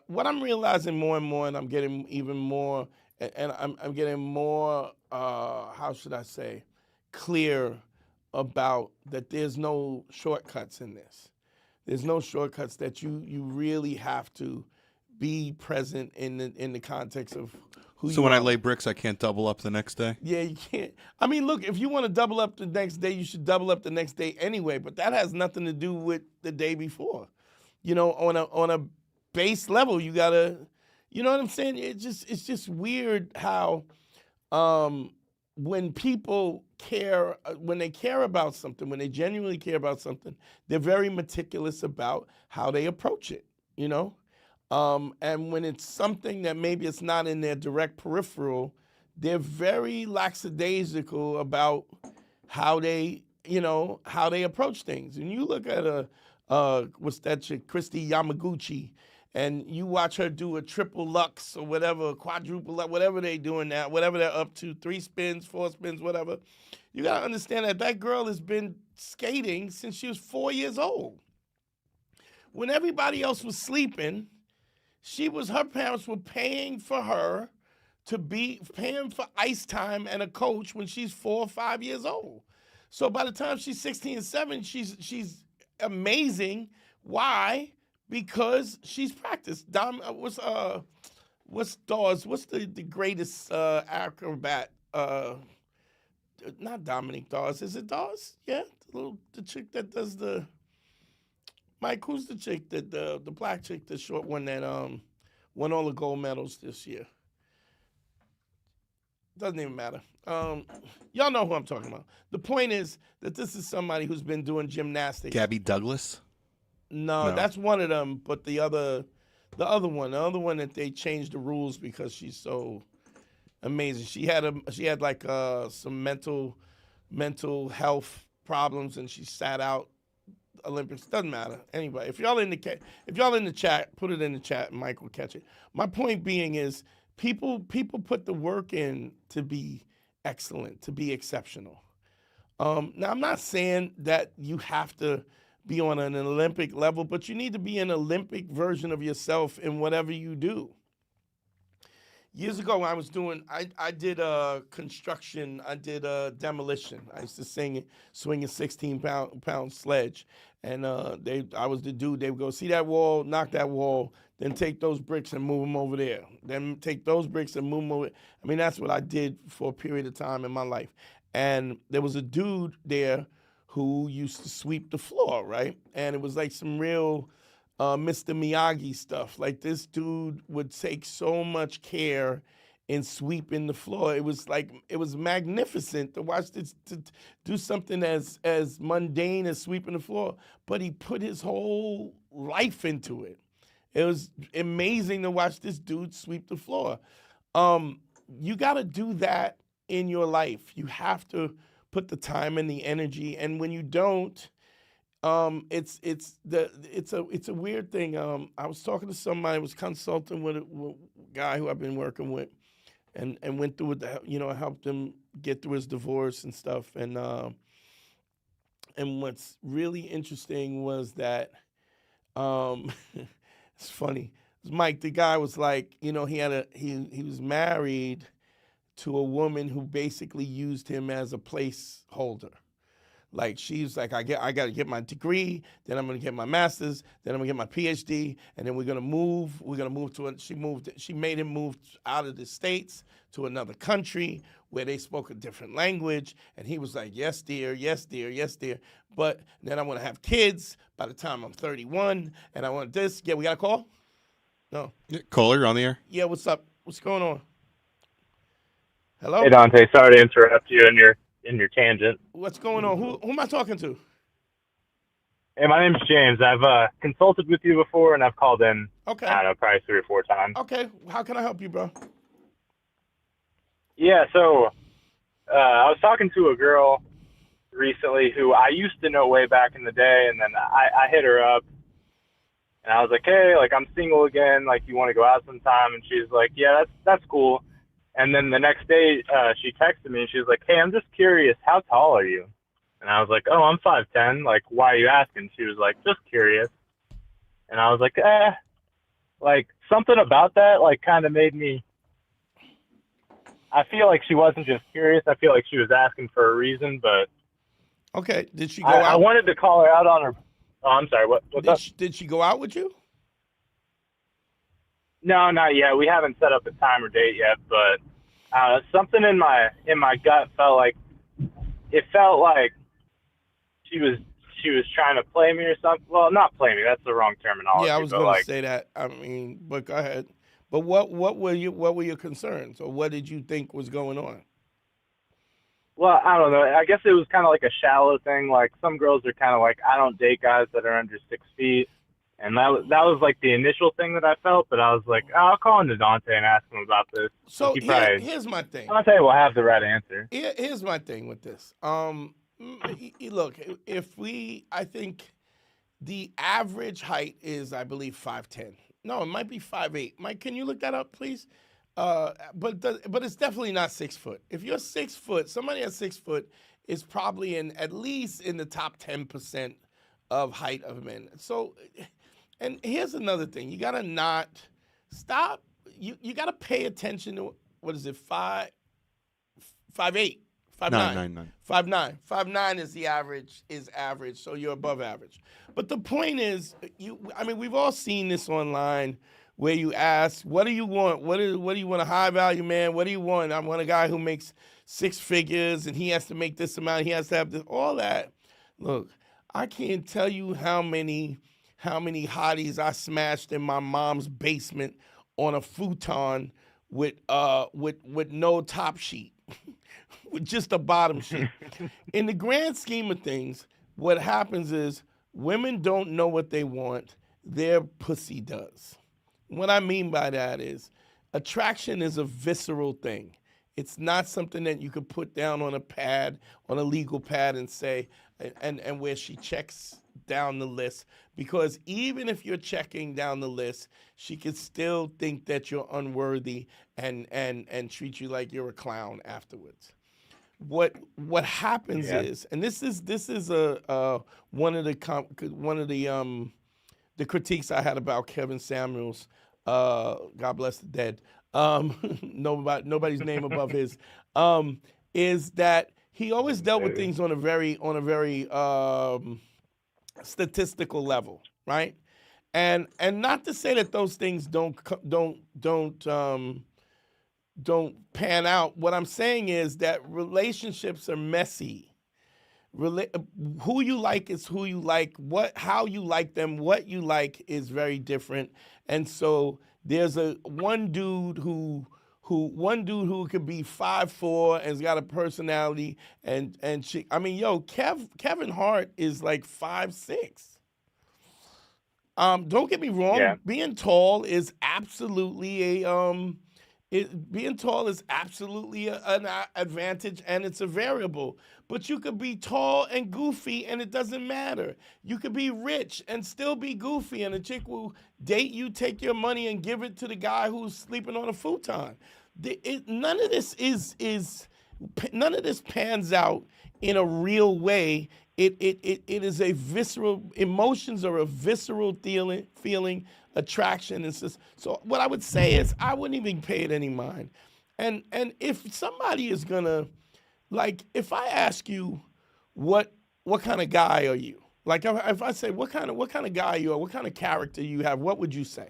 what I'm realizing more and more, and I'm getting even more, and I'm getting more. How should I say? Clear about that. There's no shortcuts in this. There's no shortcuts. That you really have to be present in the context of who you So when are. I lay bricks, I can't double up the next day? Yeah, you can't. I mean, look, if you want to double up the next day, you should double up the next day anyway. But that has nothing to do with the day before. You know, on a base level, you gotta. You know what I'm saying? It's just weird how when people care, when they care about something, when they genuinely care about something, they're very meticulous about how they approach it. You know. And when it's something that maybe it's not in their direct peripheral, they're very lackadaisical about how they, how they approach things. And you look at what's that chick, Christy Yamaguchi, and you watch her do a triple lux or whatever, quadruple lux, whatever they doing now, whatever they're up to, 3 spins, 4 spins, whatever. You gotta understand that girl has been skating since she was 4 years old. When everybody else was sleeping, her parents were paying for her to be paying for ice time and a coach when she's 4 or 5 years old. So by the time she's 16 and 7, she's amazing. Why? Because she's practiced. What's Dawes? What's the greatest acrobat? Not Dominic Dawes. Is it Dawes? Yeah, the chick that does the. Mike, who's the chick that the black chick, the short one that won all the gold medals this year? Doesn't even matter. Y'all know who I'm talking about. The point is that this is somebody who's been doing gymnastics. Gabby Douglas? No, that's one of them. But the other one that they changed the rules because she's so amazing. She had like some mental health problems, and she sat out Olympics. Doesn't matter. Anyway, if y'all in the chat, put it in the chat and Mike will catch it. My point being is people put the work in to be excellent, to be exceptional. Now I'm not saying that you have to be on an Olympic level, but you need to be an Olympic version of yourself in whatever you do. Years ago, I did construction, I did demolition. I used to swing a 16-pound sledge. And I was the dude, they would go, see that wall, knock that wall, then take those bricks and move them over there. Then take those bricks and move them over. I mean, that's what I did for a period of time in my life. And there was a dude there who used to sweep the floor, right? And it was like some real Mr. Miyagi stuff. Like this dude would take so much care in sweeping the floor. It was magnificent to watch this, to do something as mundane as sweeping the floor, but he put his whole life into it. It was amazing to watch this dude sweep the floor. You got to do that in your life. You have to put the time and the energy, and when you don't, it's a weird thing. I was talking to somebody, was consulting with a guy who I've been working with, and went through it. I helped him get through his divorce and stuff. And what's really interesting was that it's funny. Mike, the guy was like, he was married to a woman who basically used him as a placeholder. Like she's like, I got to get my degree, then I'm gonna get my master's, then I'm gonna get my PhD, and then we're gonna move. We're gonna move She made him move out of the States to another country where they spoke a different language, and he was like, yes, dear, yes, dear, yes, dear. But then I want to have kids by the time I'm 31, and I want this. Yeah, we got a call? No. Yeah, caller, you're on the air. Yeah, what's up? What's going on? Hello? Hey, Dante. Sorry to interrupt you in your tangent. What's going on? Who am I talking to? Hey, my name's James. I've consulted with you before, and I've called in, Okay. I don't know, probably 3 or 4 times. Okay. How can I help you, bro? Yeah, so I was talking to a girl recently who I used to know way back in the day, and then I hit her up, and I was like, hey, like, I'm single again. Like, you want to go out sometime? And she's like, yeah, that's cool. And then the next day, she texted me, and she was like, hey, I'm just curious, how tall are you? And I was like, oh, I'm 5'10". Like, why are you asking? She was like, just curious. And I was like, like something about that, like kind of made me, I feel like she wasn't just curious. I feel like she was asking for a reason, but Okay. Did she go I out? wanted to call her out on her. Oh, I'm sorry. What's up? Did she go out with you? No, not yet. We haven't set up a time or date yet, but something in my gut felt like she was trying to play me or something. Well, not play me. That's the wrong terminology. Yeah, I was but going to like, say that. I mean, but go ahead. But what were your concerns, or what did you think was going on? well, I don't know. I guess it was kind of like a shallow thing. Like some girls are kind of like, I don't date guys that are under 6 feet. And that was like the initial thing that I felt, but I was like, oh, I'll call into Dante and ask him about this. So here's my thing. Dante will have the right answer. Here's my thing with this. Look, I think the average height is, I believe, 5'10". No, it might be 5'8". Mike, can you look that up, please? But it's definitely not 6 foot. If you're 6 foot, somebody at 6 foot is probably at least in the top 10% of height of men. So, and here's another thing: you gotta not stop. You gotta pay attention to what is it? 5'8", 5'9". 5'9" is the average. Is average. So you're above average. But the point is, we've all seen this online, where you ask, what do you want? What do you want? A high value man? What do you want? I want a guy who makes 6 figures and he has to make this amount. He has to have this. All that. Look, I can't tell you how many hotties I smashed in my mom's basement on a futon with no top sheet, with just a bottom sheet. In the grand scheme of things, what happens is women don't know what they want. Their pussy does. What I mean by that is attraction is a visceral thing. It's not something that you could put down on a pad, on a legal pad, and say, and where she checks down the list. Because even if you're checking down the list, she could still think that you're unworthy and treat you like you're a clown afterwards. What happens is, and this is one of the critiques I had about Kevin Samuels. God bless the dead. Nobody's name above his. Is that he always dealt with things on a very statistical level, right? And not to say that those things don't pan out. What I'm saying is that relationships are messy. Who you like is who you like. How you like them, what you like is very different. And so there's one dude who could be 5'4" and has got a personality, and Kevin Hart is like 5'6". Don't get me wrong. Yeah. Being tall is absolutely an advantage, and it's a variable. But you could be tall and goofy, and it doesn't matter. You could be rich and still be goofy, and a chick will date you, take your money, and give it to the guy who's sleeping on a futon. None of this pans out in a real way. It is a visceral. Emotions are a visceral feeling, attraction. It's just, so what I would say is I wouldn't even pay it any mind. And if somebody is gonna, like, if I ask you what kind of guy are you? Like if I say what kind of guy you are, what kind of character you have, what would you say?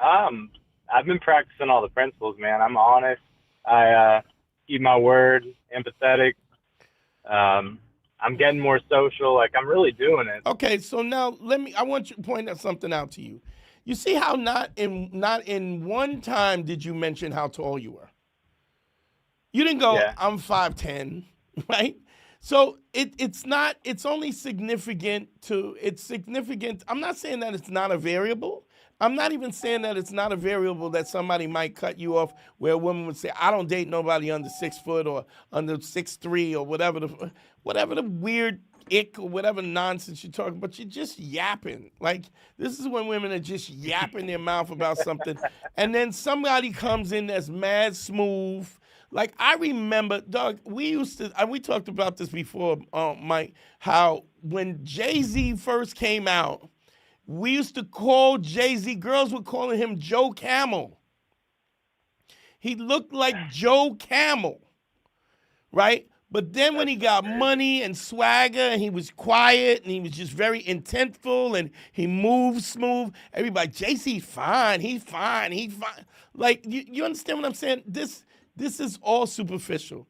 I've been practicing all the principles, man. I'm honest. I keep my word, empathetic. I'm getting more social. Like, I'm really doing it. Okay, so now I want you to point something out to you. You see how not in one time did you mention how tall you were. You didn't go, yeah. I'm 5'10", right? So it's only significant it's significant. I'm not saying that it's not a variable. I'm not even saying that it's not a variable that somebody might cut you off, where a woman would say, I don't date nobody under 6 foot or under 6'3" or whatever the weird ick or whatever nonsense you're talking, but you're just yapping. Like, this is when women are just yapping their mouth about something, and then somebody comes in that's mad smooth, Like I remember, Doug, we used to, and we talked about this before, Mike, how when Jay-Z first came out, we used to call Jay-Z, girls were calling him Joe Camel. He looked like Joe Camel, right? But then when he got money and swagger and he was quiet and he was just very intentful and he moved smooth, everybody, Jay-Z's fine, he's fine, he's fine. Like, you understand what I'm saying? This is all superficial.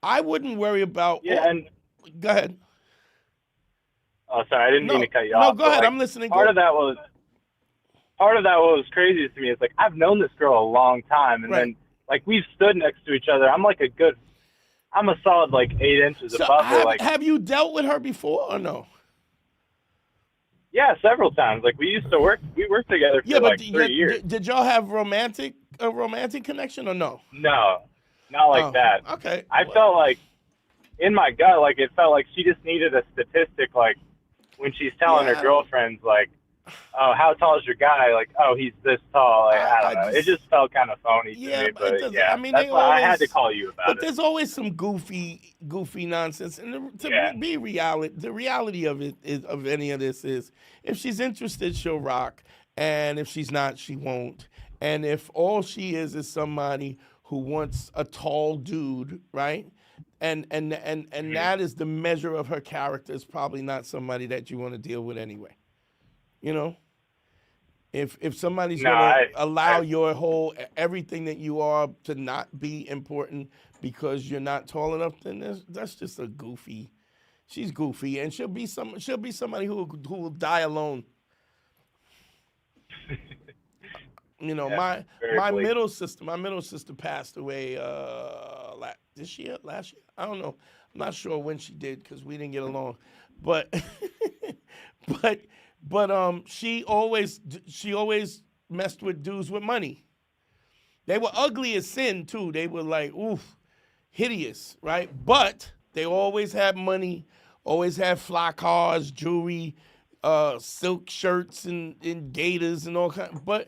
I wouldn't worry about. Go ahead. Oh, sorry, I didn't mean to cut you off. No, go ahead. Like, I'm listening. Part of that was what was craziest to me is like I've known this girl a long time, and then like we've stood next to each other. I'm a solid like 8 inches above her. Like, have you dealt with her before or no? Yeah, several times. Like we worked together for like 3 years. Did y'all have a romantic connection or no? No, not like that. Okay. I felt like in my gut, like it felt like she just needed a statistic, like when she's telling her girlfriends, like, "Oh, how tall is your guy?" Like, "Oh, he's this tall." Like, I don't know. It just felt kind of phony to me. But yeah, I mean, that's why I had to call you about it. But there's always some goofy nonsense, and be reality. The reality of it is of any of this is, if she's interested, she'll rock, and if she's not, she won't. And if all she is somebody who wants a tall dude, right? And that is the measure of her character, is probably not somebody that you want to deal with anyway. You know, if somebody's going to allow your whole everything that you are to not be important because you're not tall enough, then that's just a goofy. She's goofy, and she'll be somebody who will die alone. You know, my middle sister passed away last year. I don't know. I'm not sure when she did because we didn't get along, but she always messed with dudes with money. They were ugly as sin too. They were like, oof, hideous, right? But they always had money, always had fly cars, jewelry, silk shirts and gaiters and all kind. But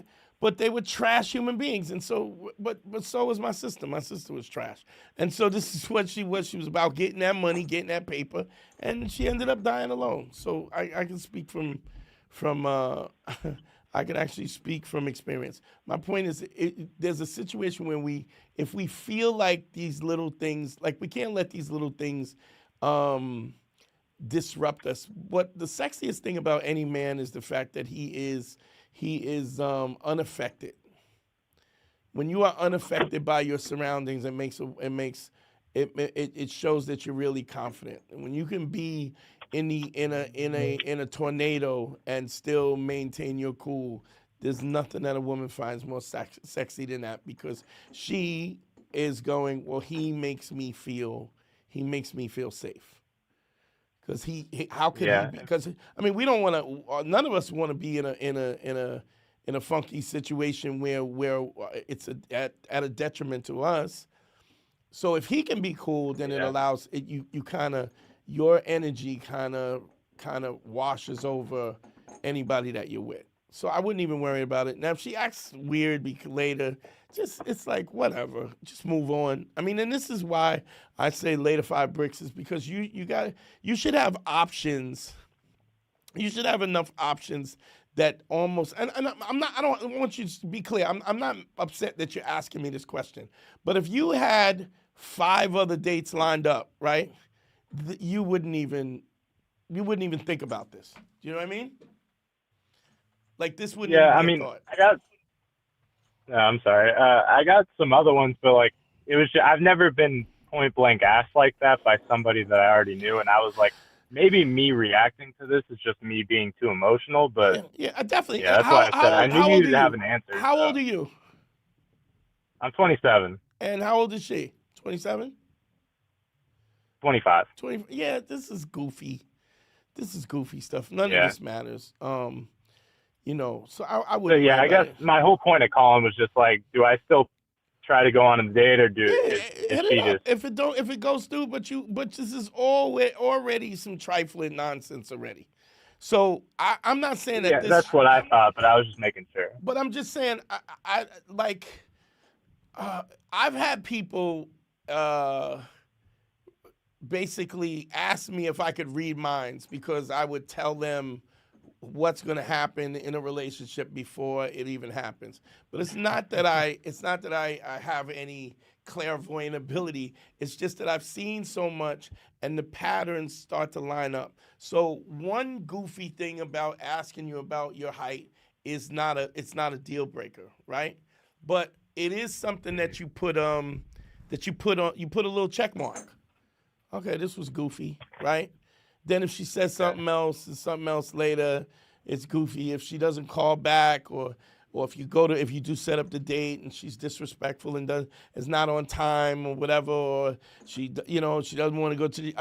they were trash human beings, and so but so was my sister. My sister was trash, and so this is what she was. She was about getting that money, getting that paper, and she ended up dying alone. So I can speak from I can actually speak from experience. My point is, there's a situation where if we feel like these little things, like we can't let these little things disrupt us. What the sexiest thing about any man is the fact that he is unaffected. When you are unaffected by your surroundings, it shows that you're really confident. And when you can be in a tornado and still maintain your cool, there's nothing that a woman finds more sexy than that, because she is going, well, he makes me feel safe. Because because I mean, we don't want to. None of us want to be in a funky situation where it's at a detriment to us. So if he can be cool, then it allows it. You kind of, your energy kind of washes over anybody that you're with. So I wouldn't even worry about it. Now if she acts weird later, it's like whatever, just move on. I mean, and this is why I say later 5 bricks, is because you should have options. You should have enough options that almost, and I don't want you to be clear. I'm not upset that you're asking me this question, but if you had 5 other dates lined up, right, you wouldn't even think about this. Do you know what I mean? Like this wouldn't. Yeah, I mean, I'm sorry. I got some other ones, but like it was I've never been point blank asked like that by somebody that I already knew, and I was like, maybe me reacting to this is just me being too emotional. But yeah, definitely. Yeah, that's why I said I knew you'd have an answer. How old are you? I'm 27. And how old is she? 27? 25. 20. Yeah, this is goofy. This is goofy stuff. None of this matters. You know, so I would. So yeah, I guess my whole point of calling was just like, do I still try to go on a date, or if it goes through, but this is already some trifling nonsense already. So I'm not saying that. Yeah, that's what I thought, but I was just making sure. But I'm just saying, I've had people basically asked me if I could read minds because I would tell them what's going to happen in a relationship before it even happens. But it's not that I have any clairvoyant ability. It's just that I've seen so much and the patterns start to line up. So one goofy thing about asking you about your height is not a deal breaker, right? But it is something that you put a little check mark. Okay, this was goofy, right? Then if she says something else and something else later, it's goofy. If she doesn't call back, or if you do set up the date and she's disrespectful and is not on time or whatever, or she doesn't want to go to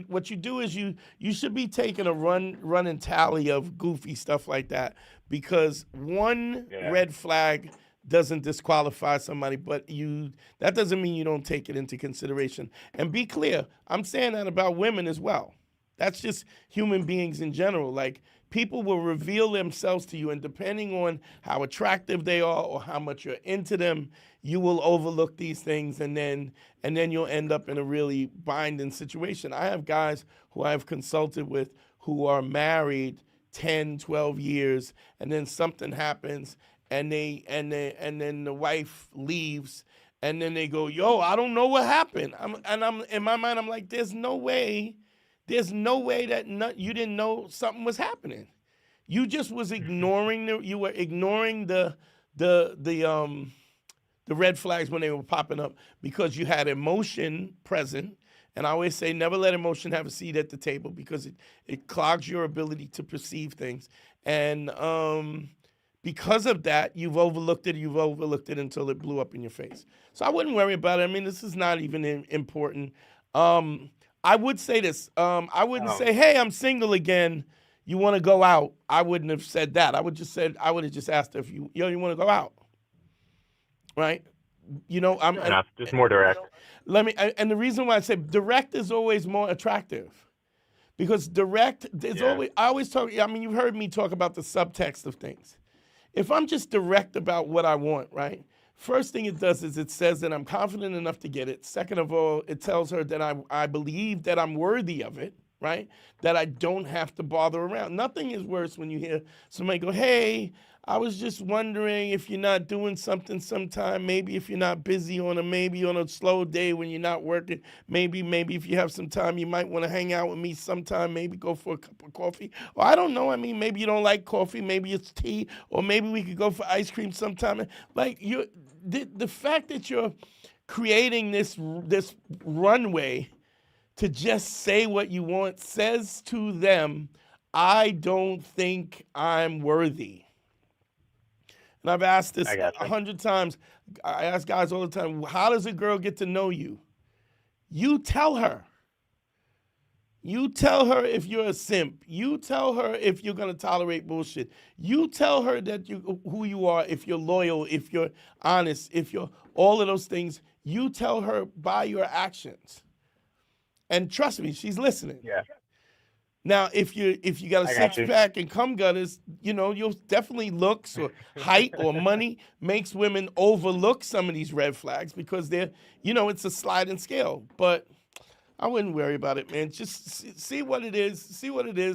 what you do is you should be taking a running tally of goofy stuff like that, because one red flag doesn't disqualify somebody, but that doesn't mean you don't take it into consideration. And be clear, I'm saying that about women as well. That's just human beings in general. Like, people will reveal themselves to you, and depending on how attractive they are or how much you're into them, you will overlook these things, and then you'll end up in a really binding situation. I have guys who I've consulted with who are married 10, 12 years, and then something happens, and then the wife leaves, and then they go, "Yo, I don't know what happened." I'm in my mind, I'm like, there's no way that you didn't know something was happening. You just was ignoring the red flags when they were popping up because you had emotion present. And I always say, never let emotion have a seat at the table, because it clogs your ability to perceive things. And because of that, you've overlooked it until it blew up in your face. So I wouldn't worry about it. I mean, this is not even important. I would say this. I wouldn't say, "Hey, I'm single again. You want to go out?" I wouldn't have said that. I would have just asked her if you want to go out, right? Enough. Just more direct. And the reason why I say direct is always more attractive, because direct is always. I always talk. I mean, you've heard me talk about the subtext of things. If I'm just direct about what I want, right? First thing it does is it says that I'm confident enough to get it. Second of all, it tells her that I believe that I'm worthy of it, right? That I don't have to bother around. Nothing is worse when you hear somebody go, "Hey, I was just wondering if you're not doing something sometime, maybe if you're not busy on a slow day when you're not working, maybe if you have some time, you might want to hang out with me sometime, maybe go for a cup of coffee." Or I don't know, I mean, maybe you don't like coffee, maybe it's tea, or maybe we could go for ice cream sometime. Like, the fact that you're creating this runway to just say what you want says to them, "I don't think I'm worthy." And I've asked this 100 times. I ask guys all the time, how does a girl get to know you? You tell her. You tell her if you're a simp. You tell her if you're going to tolerate bullshit. You tell her that who you are, if you're loyal, if you're honest, if you're all of those things. You tell her by your actions. And trust me, she's listening. Yeah. Now, if you got a six-pack and cum gutters, you'll definitely looks or height or money makes women overlook some of these red flags, because they're, it's a sliding scale. But I wouldn't worry about it, man. Just see what it is,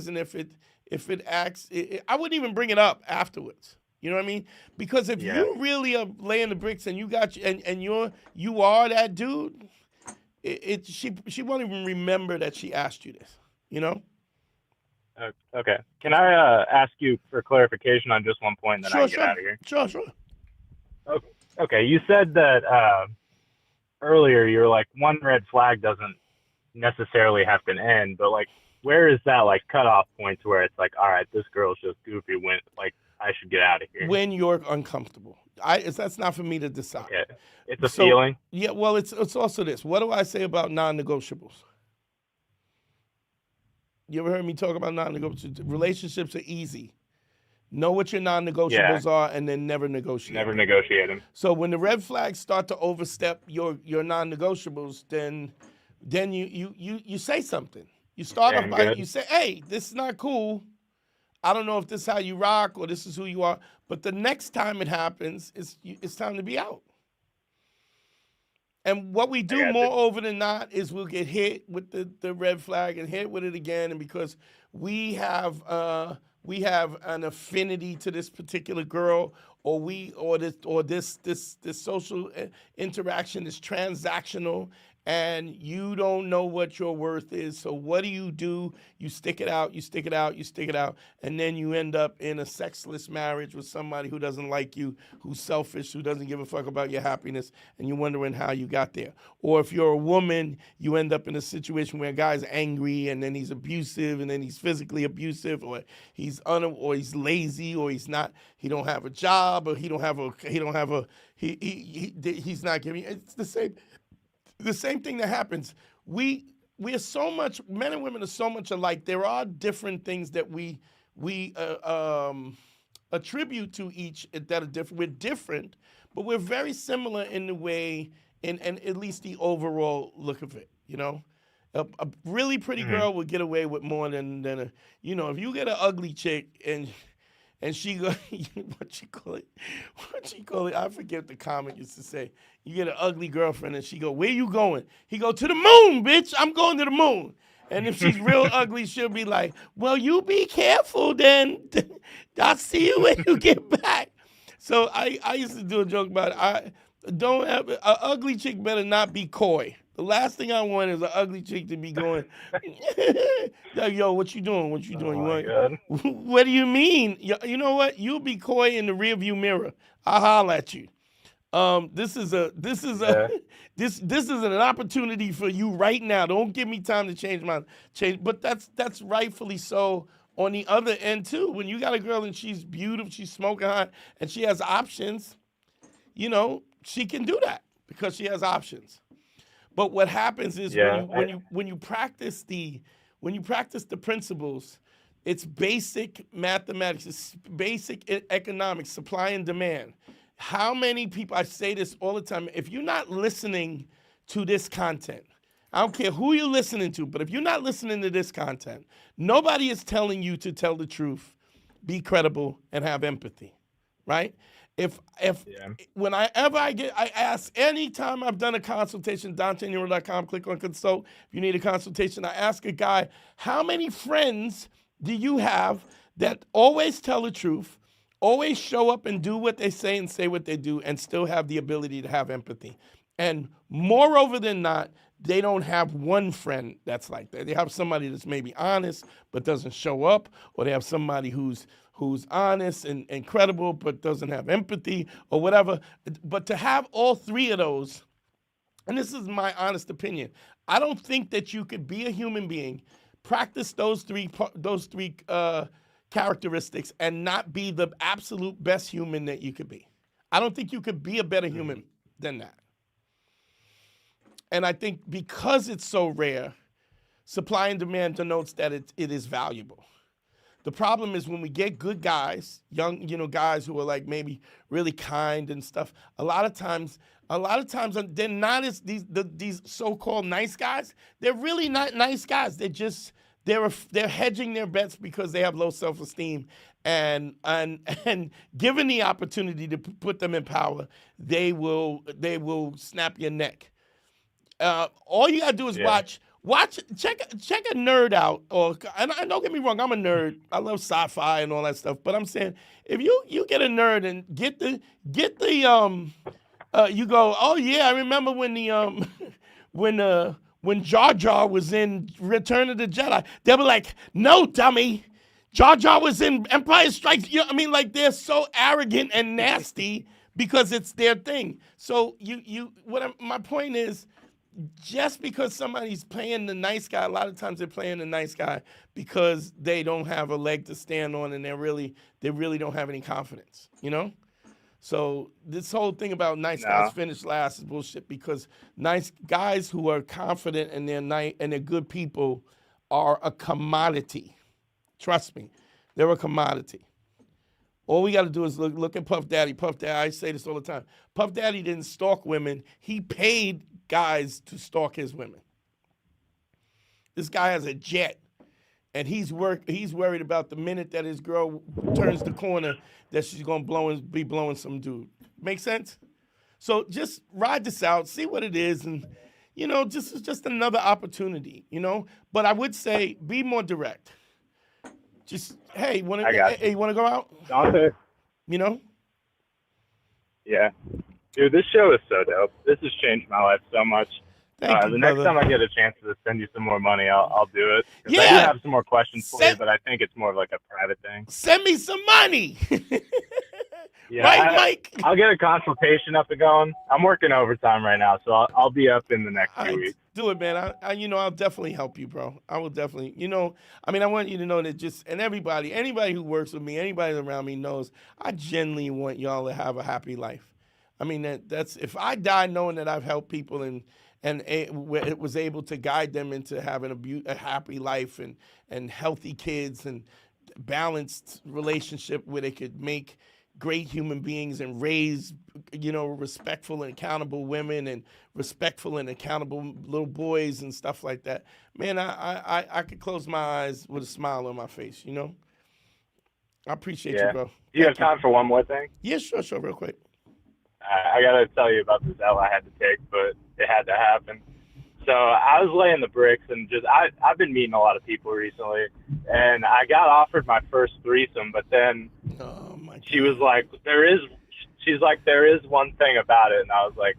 and if it acts, I wouldn't even bring it up afterwards. You know what I mean? Because if you really are laying the bricks and you got and you are that dude, she won't even remember that she asked you this. Okay. Can I ask you for clarification on just one point, and then I can get out of here? Sure. Okay. You said that earlier, you were like, one red flag doesn't necessarily have to end, but like, where is that like cutoff point to where it's like, all right, this girl's just goofy, when like I should get out of here? When you're uncomfortable. That's not for me to decide. Okay. It's a feeling. Yeah. Well, it's also this. What do I say about non-negotiables? You ever heard me talk about non-negotiables? Relationships are easy. Know what your non-negotiables are, and then never negotiate. Never negotiate them. So when the red flags start to overstep your non-negotiables, then you say something. You start off by you say, "Hey, this is not cool. I don't know if this is how you rock or this is who you are." But the next time it happens, it's time to be out. And what we do got more you. over than not is we'll get hit with the red flag and hit with it again, and because we have an affinity to this particular girl, or this social interaction is transactional, and you don't know what your worth is. So what do? You stick it out, you stick it out, you stick it out, and then you end up in a sexless marriage with somebody who doesn't like you, who's selfish, who doesn't give a fuck about your happiness, and you're wondering how you got there. Or if you're a woman, you end up in a situation where a guy's angry, and then he's abusive, and then he's physically abusive, or he's lazy, or he's not. He don't have a job, or he's not giving. It's the same. The same thing that happens. We are so much, men and women are so much alike. There are different things that we attribute to each that are different. We're different, but we're very similar in the way, and at least the overall look of it. You know, a really pretty girl would get away with more than if you get an ugly chick and she go, what you call it? I forget the comic used to say. You get an ugly girlfriend and she go, where you going? He go, to the moon, bitch. I'm going to the moon. And if she's real ugly, she'll be like, well, you be careful then. I'll see you when you get back. So I used to do a joke about it. An ugly chick better not be coy. The last thing I want is an ugly chick to be going, like, yo, what you doing? What you doing? What do you mean? You know what? You'll be coy in the rearview mirror. I'll holler at you. This is an opportunity for you right now. Don't give me time to change. But that's rightfully so. On the other end too, when you got a girl and she's beautiful, she's smoking hot, and she has options, she can do that because she has options. But what happens is when you practice the principles, it's basic mathematics, it's basic economics, supply and demand. How many people, I say this all the time, if you're not listening to this content, I don't care who you're listening to, but if you're not listening to this content, nobody is telling you to tell the truth, be credible, and have empathy, right? Whenever I ask, anytime I've done a consultation, DanteNeuro.com, click on consult. If you need a consultation, I ask a guy, how many friends do you have that always tell the truth, always show up and do what they say and say what they do, and still have the ability to have empathy? And moreover than not, they don't have one friend that's like that. They have somebody that's maybe honest but doesn't show up, or they have somebody who's honest and credible but doesn't have empathy or whatever. But to have all three of those, and this is my honest opinion, I don't think that you could be a human being, practice those three characteristics, and not be the absolute best human that you could be. I don't think you could be a better human than that. And I think because it's so rare, supply and demand denotes that it is valuable. The problem is when we get good guys, young, guys who are like maybe really kind and stuff. A lot of times they're not as these so-called nice guys. They're really not nice guys. They're hedging their bets because they have low self-esteem, and given the opportunity to put them in power, they will snap your neck. All you gotta do is check a nerd out, and don't get me wrong, I'm a nerd. I love sci-fi and all that stuff. But I'm saying, if you get a nerd and get the you go, oh yeah, I remember when when Jar Jar was in Return of the Jedi, they were like, no, dummy, Jar Jar was in Empire Strikes. They're so arrogant and nasty because it's their thing. So my point is, just because somebody's playing the nice guy, a lot of times they're playing the nice guy because they don't have a leg to stand on, and they really don't have any confidence, So this whole thing about nice guys finish last is bullshit, because nice guys who are confident and they're good people are a commodity. Trust me, they're a commodity. All we got to do is look at Puff Daddy. Puff Daddy, I say this all the time. Puff Daddy didn't stalk women. He paid guys to stalk his women. This guy has a jet, and he's worried about the minute that his girl turns the corner that she's gonna be blowing some dude. Make sense? So just ride this out, see what it is, and just another opportunity, But I would say be more direct. Just hey, you want I got to go out? Dante. Yeah. Dude, this show is so dope. This has changed my life so much. Thank you, the brother. next time I get a chance to send you some more money, I'll do it. 'Cause Yeah. I do have some more questions for you, but I think it's more of like a private thing. Send me some money. Yeah, right, Mike? I'll get a consultation up and going. I'm working overtime right now, so I'll be up in the next few weeks. Do it, man. I'll definitely help you, bro. I will definitely, I want you to know that and anybody who works with me, anybody around me knows I genuinely want y'all to have a happy life. I mean, that's if I die knowing that I've helped people and it was able to guide them into having a happy life and healthy kids and balanced relationship where they could make great human beings and raise, respectful and accountable women and respectful and accountable little boys and stuff like that. Man, I could close my eyes with a smile on my face, I appreciate you, bro. Do you have time for one more thing? Yeah, sure, real quick. I got to tell you about this L I had to take, but it had to happen. So I was laying the bricks and I've been meeting a lot of people recently, and I got offered my first threesome, but then she was like, there is one thing about it. And I was like,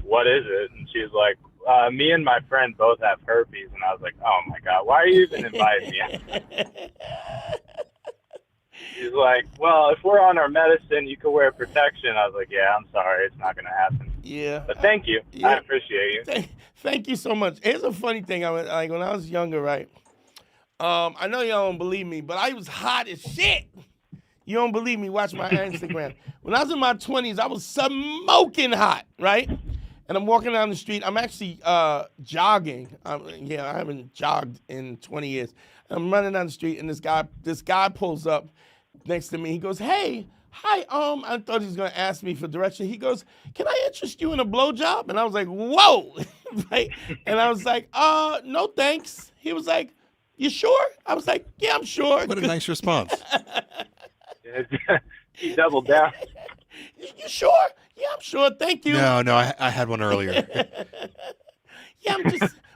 what is it? And she's like, me and my friend both have herpes. And I was like, oh my God, why are you even inviting me? She's like, well, if we're on our medicine, you can wear protection. I was like, yeah, I'm sorry. It's not going to happen. Yeah. But thank you. Yeah. I appreciate you. Thank you so much. Here's a funny thing. When I was younger, right? I know y'all don't believe me, but I was hot as shit. You don't believe me? Watch my Instagram. When I was in my 20s, I was smoking hot, right? And I'm walking down the street. I'm actually jogging. I haven't jogged in 20 years. I'm running down the street, and this guy pulls up next to me. He goes, hey, hi, I thought he was going to ask me for direction. He goes, can I interest you in a blowjob? And I was like, whoa. Right? And I was like, no, thanks. He was like, you sure? I was like, yeah, I'm sure. What a nice response. He doubled down. You sure? Yeah, I'm sure. Thank you. No, I had one earlier. Yeah,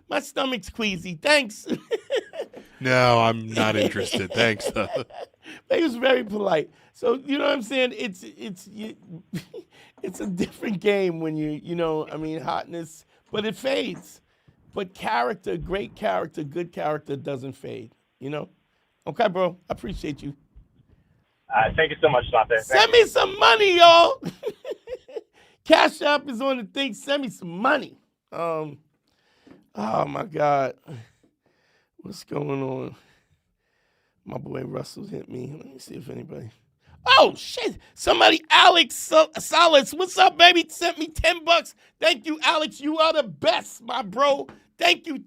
my stomach's queasy. Thanks. No, I'm not interested. Thanks, though. He was very polite. So, you know what I'm saying? It's a different game when hotness, but it fades. But character, great character, good character doesn't fade, Okay, bro, I appreciate you. Thank you so much, Dante. Send me some money, y'all. Cash App is on the thing. Send me some money. Oh, my God. What's going on? My boy Russell hit me. Let me see if anybody. Oh, shit. Somebody, Alex Salas. What's up, baby? Sent me $10. Thank you, Alex. You are the best, my bro. Thank you.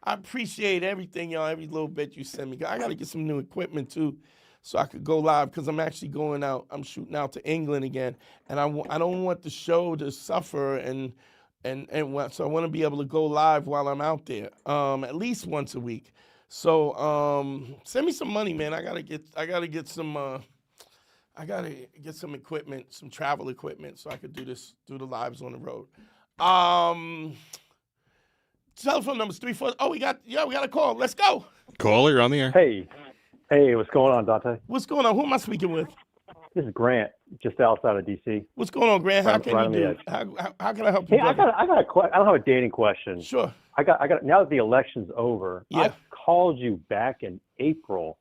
I appreciate everything, y'all, every little bit you send me. I got to get some new equipment, too, so I could go live, because I'm actually going out. I'm shooting out to England again, and I don't want the show to suffer, and so I want to be able to go live while I'm out there, at least once a week. So send me some money, man. I gotta get some equipment, some travel equipment, so I could do the lives on the road. Telephone number's 34. Oh, we got a call. Let's go. Caller, you're on the air. Hey, what's going on, Dante? What's going on? Who am I speaking with? This is Grant, just outside of DC. What's going on, Grant? How can you do? How can I help you? Hey, I don't have a dating question. Sure. I got. Now that the election's over, yeah. I called you back in April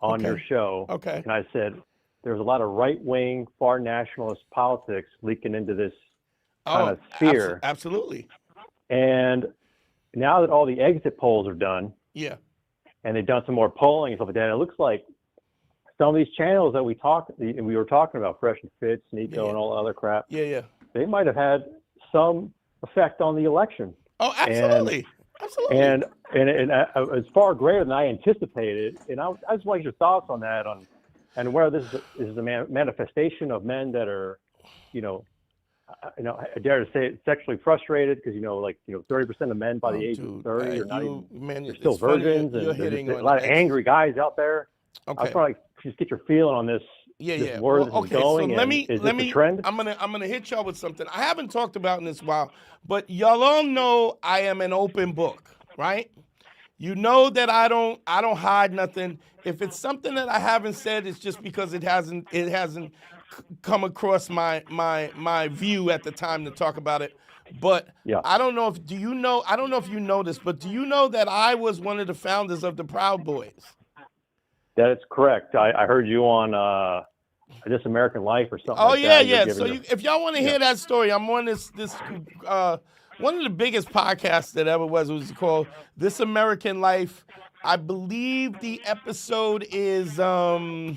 on your show. Okay. And I said there was a lot of right-wing, far nationalist politics leaking into this kind of sphere. Absolutely. And now that all the exit polls are done, yeah, and they've done some more polling and stuff like that, it looks like some of these channels that we were talking about, Fresh and Fit, Sneeko, and all other crap. Yeah. They might have had some effect on the election. Oh, absolutely. And it's far greater than I anticipated. And I just like your thoughts on that, and whether this is a manifestation of men that are, I dare to say it, sexually frustrated, because 30% of men by the age of 30 are not even, they're still virgins, and there's a lot of angry guys out there. Okay. I was trying to just get your feeling on this Just where this is going? So let and me is let this a me. trend? I'm gonna hit y'all with something. I haven't talked about in this while, but y'all all know I am an open book, right? You know that I don't hide nothing. If it's something that I haven't said, it's just because it hasn't come across my view at the time to talk about it. But Yeah. I don't know if you know this, but do you know that I was one of the founders of the Proud Boys? That is correct. I heard you on This American Life or something Oh like yeah, that. You're yeah. giving So your- if y'all want to hear that story, I'm on this one of the biggest podcasts that ever was. It was called This American Life. I believe the episode is White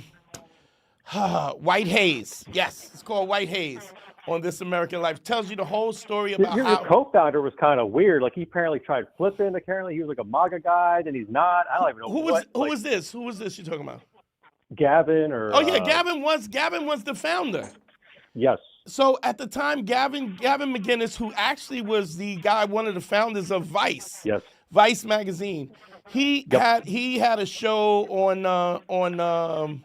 Haze. Yes, it's called White Haze on This American Life. Tells you the whole story about your how co-founder was kind of weird. Like he apparently tried flipping. Apparently he was like a MAGA guy, and he's not. I don't even know who what. was this? Who was this you're talking about? Gavin or? Oh yeah, Gavin was the founder. Yes. So at the time, Gavin McGinnis, who actually was the guy, one of the founders of Vice, Yes. Vice magazine, he had a show on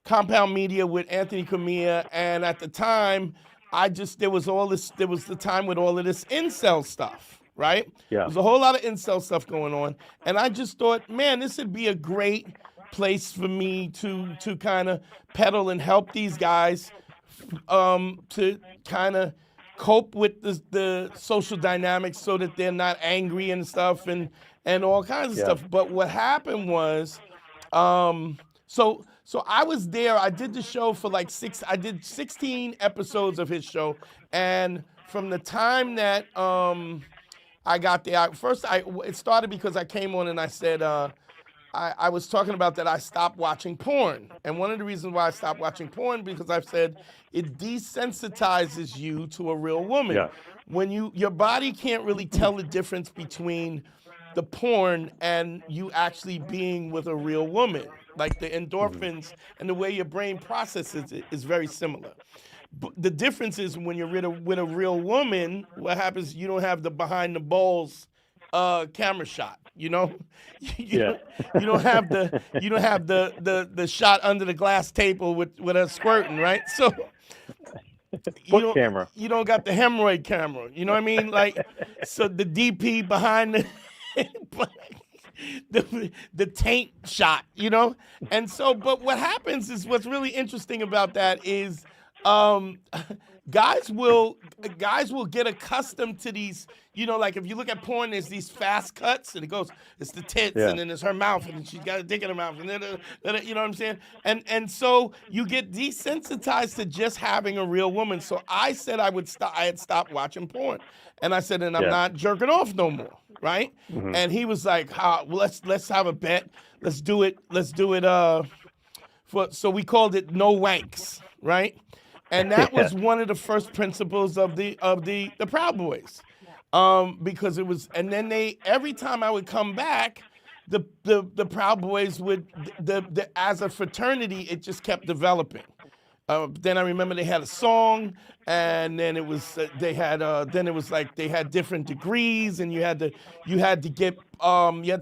Compound Media with Anthony Camilla, and at the time, there was the time with all of this incel stuff, right? Yeah. There was a whole lot of incel stuff going on, and I just thought, man, this would be a great place for me to kind of peddle and help these guys to kind of cope with the social dynamics so that they're not angry and stuff and all kinds of stuff. But what happened was, so I was there. I did the show for I did 16 episodes of his show, and from the time that I got there, it started because I came on and I said. I was talking about that I stopped watching porn. And one of the reasons why I stopped watching porn, because I've said it desensitizes you to a real woman. Yeah. When your body can't really tell the difference between the porn and you actually being with a real woman. Like the endorphins and the way your brain processes it is very similar. But the difference is when you're with a real woman, what happens, you don't have the behind the balls camera shot, you know? You don't have the shot under the glass table with a squirting, right? So camera. You don't got the hemorrhoid camera, you know what I mean? Like, so the DP behind the taint shot, you know? And so, but what happens is what's really interesting about that is guys will get accustomed to these, you know, like if you look at porn, there's these fast cuts and it's the tits and then there's her mouth and she's got a dick in her mouth and then you know what I'm saying? And so you get desensitized to just having a real woman. So I said I had stopped watching porn. And I said, and I'm not jerking off no more, right? Mm-hmm. And he was like, well, let's have a bet. Let's do it. So we called it No Wanks, right? And that was one of the first principles of the Proud Boys, because it was. And then every time I would come back, the Proud Boys would as a fraternity, it just kept developing. Then I remember they had a song, and then it was they had different degrees, and you had to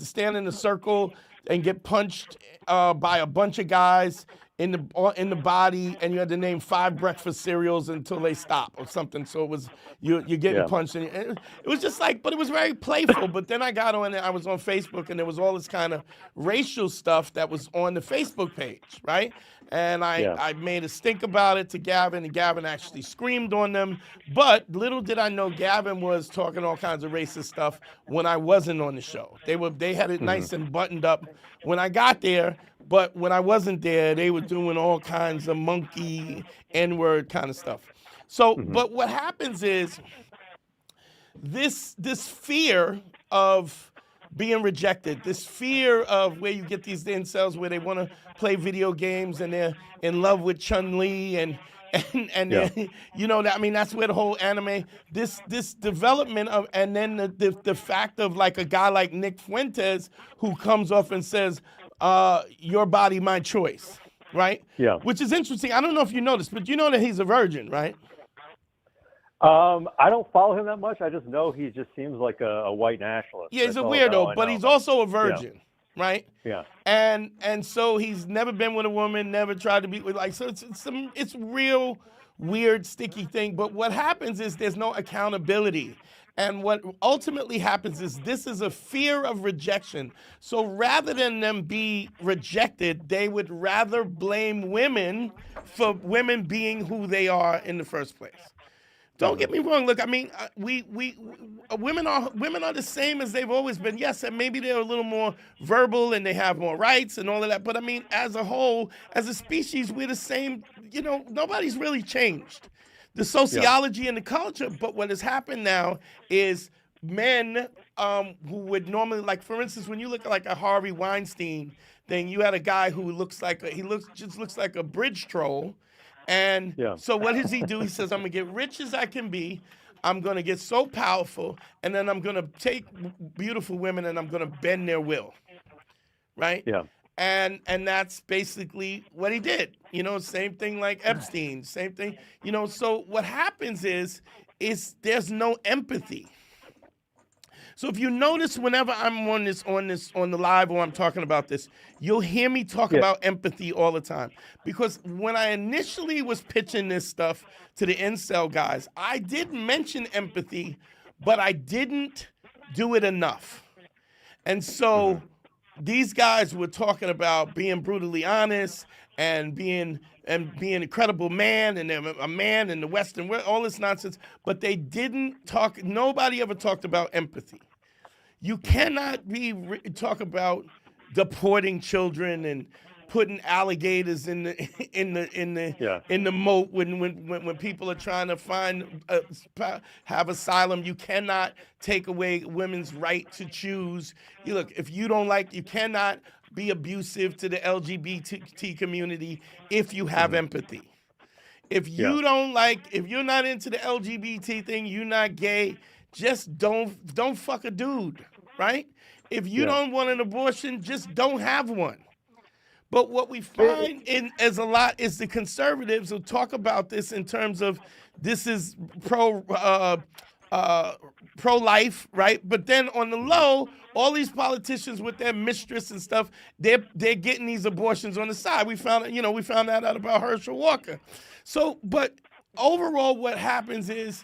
stand in a circle and get punched by a bunch of guys in the body, and you had to name 5 breakfast cereals until they stop or something. So it was you're getting punched, and it was just like, but it was very playful. But then I got on it. I was on Facebook, and there was all this kind of racial stuff that was on the Facebook page, right? And I made a stink about it to Gavin, and Gavin actually screamed on them. But little did I know, Gavin was talking all kinds of racist stuff when I wasn't on the show. They had it nice and buttoned up when I got there, but when I wasn't there, they were doing all kinds of monkey N-word kind of stuff. So, but what happens is this fear of being rejected, this fear of where you get these incels where they want to play video games and they're in love with Chun-Li and you know, I mean, that's where the whole anime, this development of, and then the fact of like a guy like Nick Fuentes who comes off and says, your body, my choice, right? Yeah. Which is interesting. I don't know if you noticed, but you know that he's a virgin, right? I don't follow him that much. I just know he just seems like a white nationalist. Yeah, he's a weirdo, but he's also a virgin. right? Yeah. And so he's never been with a woman, never tried to be with, like, so it's real weird sticky thing. But what happens is there's no accountability. And what ultimately happens is this is a fear of rejection. So rather than them be rejected, they would rather blame women for women being who they are in the first place. Don't get me wrong. Look, I mean, women are the same as they've always been. Yes, and maybe they're a little more verbal and they have more rights and all of that. But I mean, as a whole, as a species, we're the same. You know, nobody's really changed. The sociology and the culture. But what has happened now is men who would normally, like, for instance, when you look at like a Harvey Weinstein thing, you had a guy who looks like just looks like a bridge troll. And so what does he do? He says, I'm going to get rich as I can be. I'm going to get so powerful. And then I'm going to take beautiful women and I'm going to bend their will. Right? Yeah. And that's basically what he did. You know, same thing like Epstein, same thing. You know, so what happens is there's no empathy. So if you notice, whenever I'm on the live or I'm talking about this, you'll hear me talk about empathy all the time. Because when I initially was pitching this stuff to the incel guys, I did mention empathy, but I didn't do it enough. And so these guys were talking about being brutally honest and being a credible man and a man in the Western world, all this nonsense, but they didn't talk. Nobody ever talked about empathy. You cannot talk about deporting children and putting alligators in the moat when people are trying to have asylum. You cannot take away women's right to choose. Look, if you don't like, you cannot be abusive to the LGBT community if you have empathy. If you don't like, if you're not into the LGBT thing, you're not gay, just don't fuck a dude, right? If you don't want an abortion, just don't have one. But what we find as a lot is the conservatives will talk about this in terms of this is pro-life, right? But then on the low, all these politicians with their mistress and stuff, they're getting these abortions on the side. We found that out about Herschel Walker. So, but overall, what happens is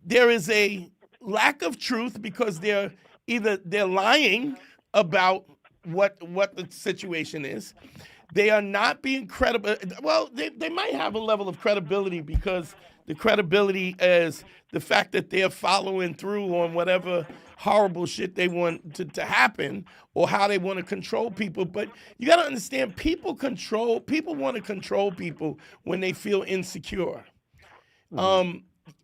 there is a lack of truth because they're lying about what the situation is. They are not being credible. Well, they might have a level of credibility because the credibility is the fact that they're following through on whatever horrible shit they want to happen or how they want to control people. But you got to understand, people want to control people when they feel insecure.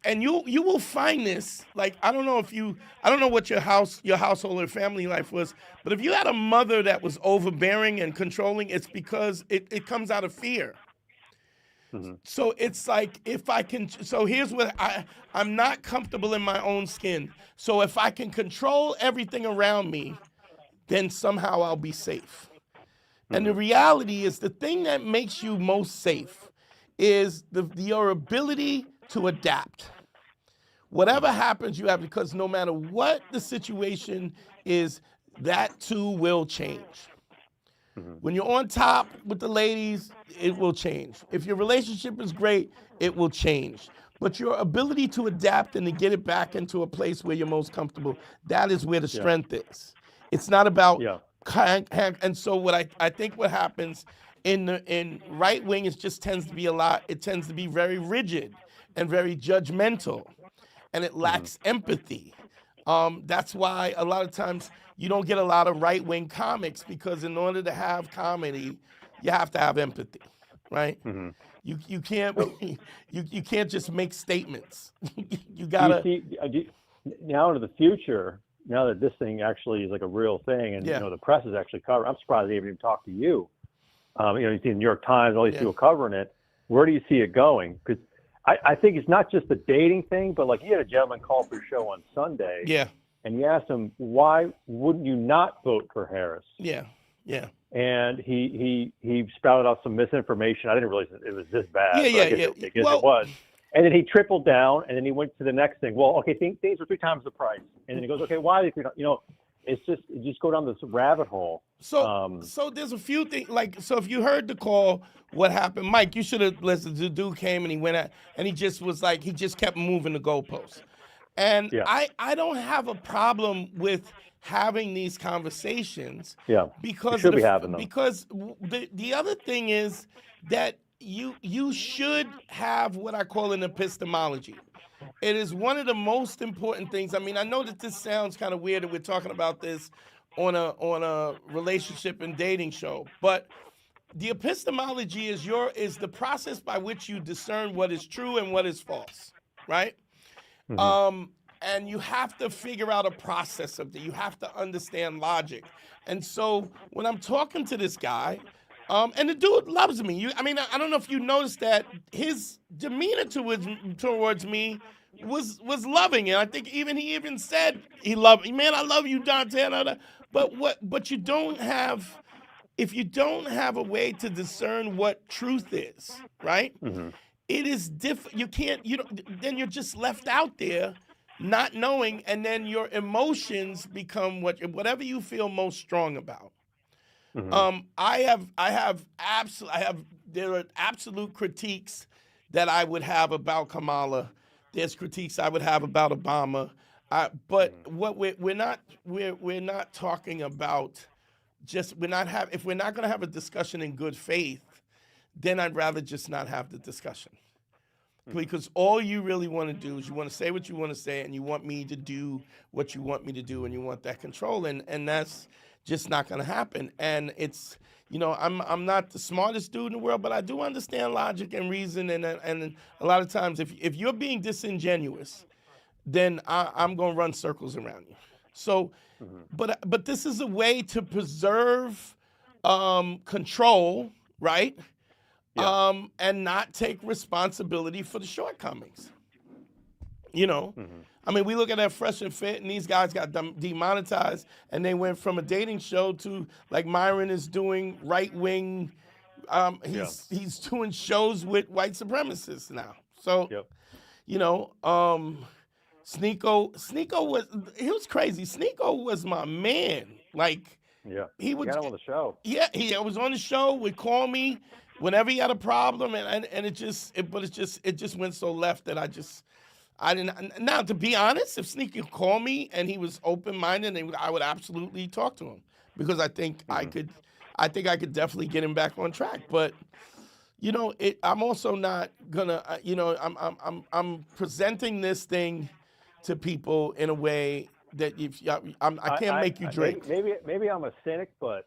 And you will find this, like, I don't know what your household or family life was, but if you had a mother that was overbearing and controlling, it's because it comes out of fear. So it's like, so here's what I'm not comfortable in my own skin. So if I can control everything around me, then somehow I'll be safe. And the reality is the thing that makes you most safe is your ability to adapt. Whatever happens, you have, because no matter what the situation is, that too will change. When you're on top with the ladies, it will change. If your relationship is great, it will change. But your ability to adapt and to get it back into a place where you're most comfortable, that is where the strength is. It's not about and so what I think what happens in right wing, it just tends to be it tends to be very rigid and very judgmental, and it lacks empathy. That's why a lot of times you don't get a lot of right-wing comics, because in order to have comedy, you have to have empathy, right? You can't you can't just make statements. You gotta. Now into the future, now that this thing actually is like a real thing, and the press is actually covering. I'm surprised they even talked to you. You see the New York Times, all these people covering it. Where do you see it going? Because I think it's not just the dating thing, but like you had a gentleman call for your show on Sunday. Yeah. And you asked him, why wouldn't you not vote for Harris? Yeah. And he spouted out some misinformation. I didn't realize it was this bad. I guess it was. And then he tripled down, and then he went to the next thing. Well, okay, things were 3 times the price. And then he goes, okay, why are they 3 times? it's just you just go down this rabbit hole. So there's a few things so if you heard the call, what happened, Mike? You should have listened. The dude came and he went at, and he just was like he just kept moving the goalposts. And I don't have a problem with having these conversations. Yeah, because you should be having them. Because the other thing is that you should have what I call an epistemology. It is one of the most important things. I mean, I know that this sounds kind of weird that we're talking about this on a relationship and dating show, but the epistemology is the process by which you discern what is true and what is false, right? Mm-hmm. And you have to figure out a process of that. You have to understand logic. And so when I'm talking to this guy, and the dude loves me. I don't know if you noticed that his demeanor towards me was loving, and I think he even said he loved me. Man, I love you, Dante. But you don't have, if you don't have a way to discern what truth is, right? Mm-hmm. It is then you're just left out there not knowing, and then your emotions become whatever you feel most strong about. Mm-hmm. There are absolute critiques that I would have about Kamala. There's critiques I would have about Obama. But what we're not talking about if we're not going to have a discussion in good faith, then I'd rather just not have the discussion. Because all you really want to do is you want to say what you want to say, and you want me to do what you want me to do, and you want that control, and that's just not going to happen. And it's, I'm not the smartest dude in the world, but I do understand logic and reason, and a lot of times if you're being disingenuous, then I'm going to run circles around you. So, but this is a way to preserve control, right? Yeah. And not take responsibility for the shortcomings. I mean, we look at that Fresh and Fit, and these guys got demonetized, and they went from a dating show to, like, Myron is doing right-wing, he's doing shows with white supremacists now. So, Sneeko was crazy. Sneeko was my man. Like, he got him on the show. Yeah, he was on the show, would call me whenever he had a problem, and it just went so left that I didn't. Now, to be honest, if Sneaky called me and he was open-minded, I would absolutely talk to him, because I think I could definitely get him back on track. But I'm also not gonna. I'm presenting this thing to people in a way that I can't make you drink. Maybe I'm a cynic, but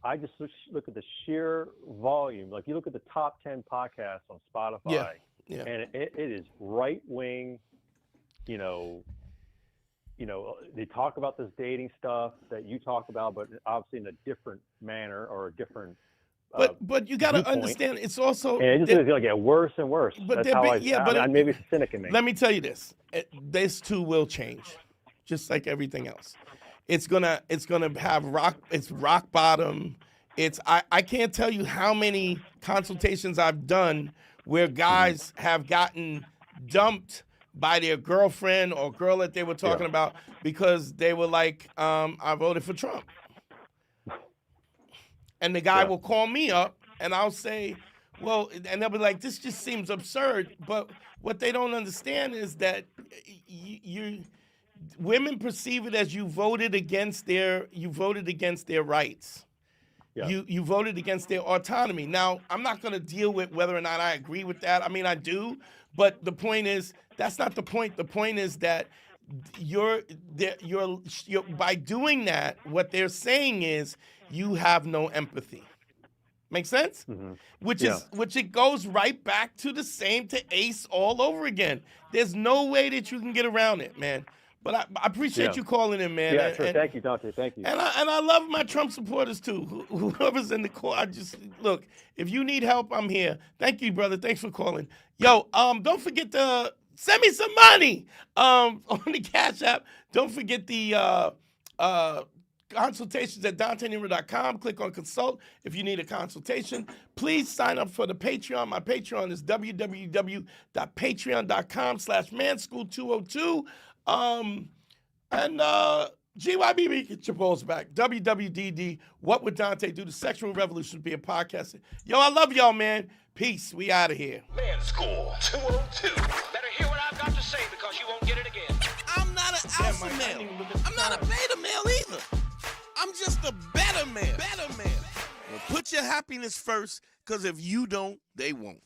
I just look at the sheer volume. Like, you look at the top 10 podcasts on Spotify. Yeah. And it is right wing, they talk about this dating stuff that you talk about, but obviously in a different manner or a different. But you got to understand, it's also. And it's going to get worse and worse. But that's how maybe it's a cynic in me. Let me tell you this: this too will change, just like everything else. It's gonna have rock bottom. I can't tell you how many consultations I've done where guys have gotten dumped by their girlfriend or girl that they were talking about because they were like, I voted for Trump. And the guy will call me up and I'll say, well, and they'll be like, this just seems absurd. But what they don't understand is that women perceive it as you voted against their rights. Yeah. You voted against their autonomy. Now, I'm not going to deal with whether or not I agree with that. I mean, I do, but the point is that's not the point. The point is that you're by doing that, what they're saying is you have no empathy. Make sense? Mm-hmm. Which it goes right back to the same to Ace all over again. There's no way that you can get around it, man. But I appreciate you calling in, man. Yeah, sure. Thank you, Dante. Thank you. And I love my Trump supporters too. Whoever's in the call, look. If you need help, I'm here. Thank you, brother. Thanks for calling. Yo, don't forget to send me some money on the Cash App. Don't forget the consultations at DanteNero.com. Click on consult if you need a consultation. Please sign up for the Patreon. My Patreon is www.patreon.com/manschool202. And GYBB, get your balls back. WWDD, What Would Dante Do? The Sexual Revolution being podcasted. Yo, I love y'all, man. Peace. We out of here. Man School 202. Better hear what I've got to say because you won't get it again. I'm not an alpha male. I'm not a beta male either. I'm just a better man. Well, put your happiness first, because if you don't, they won't.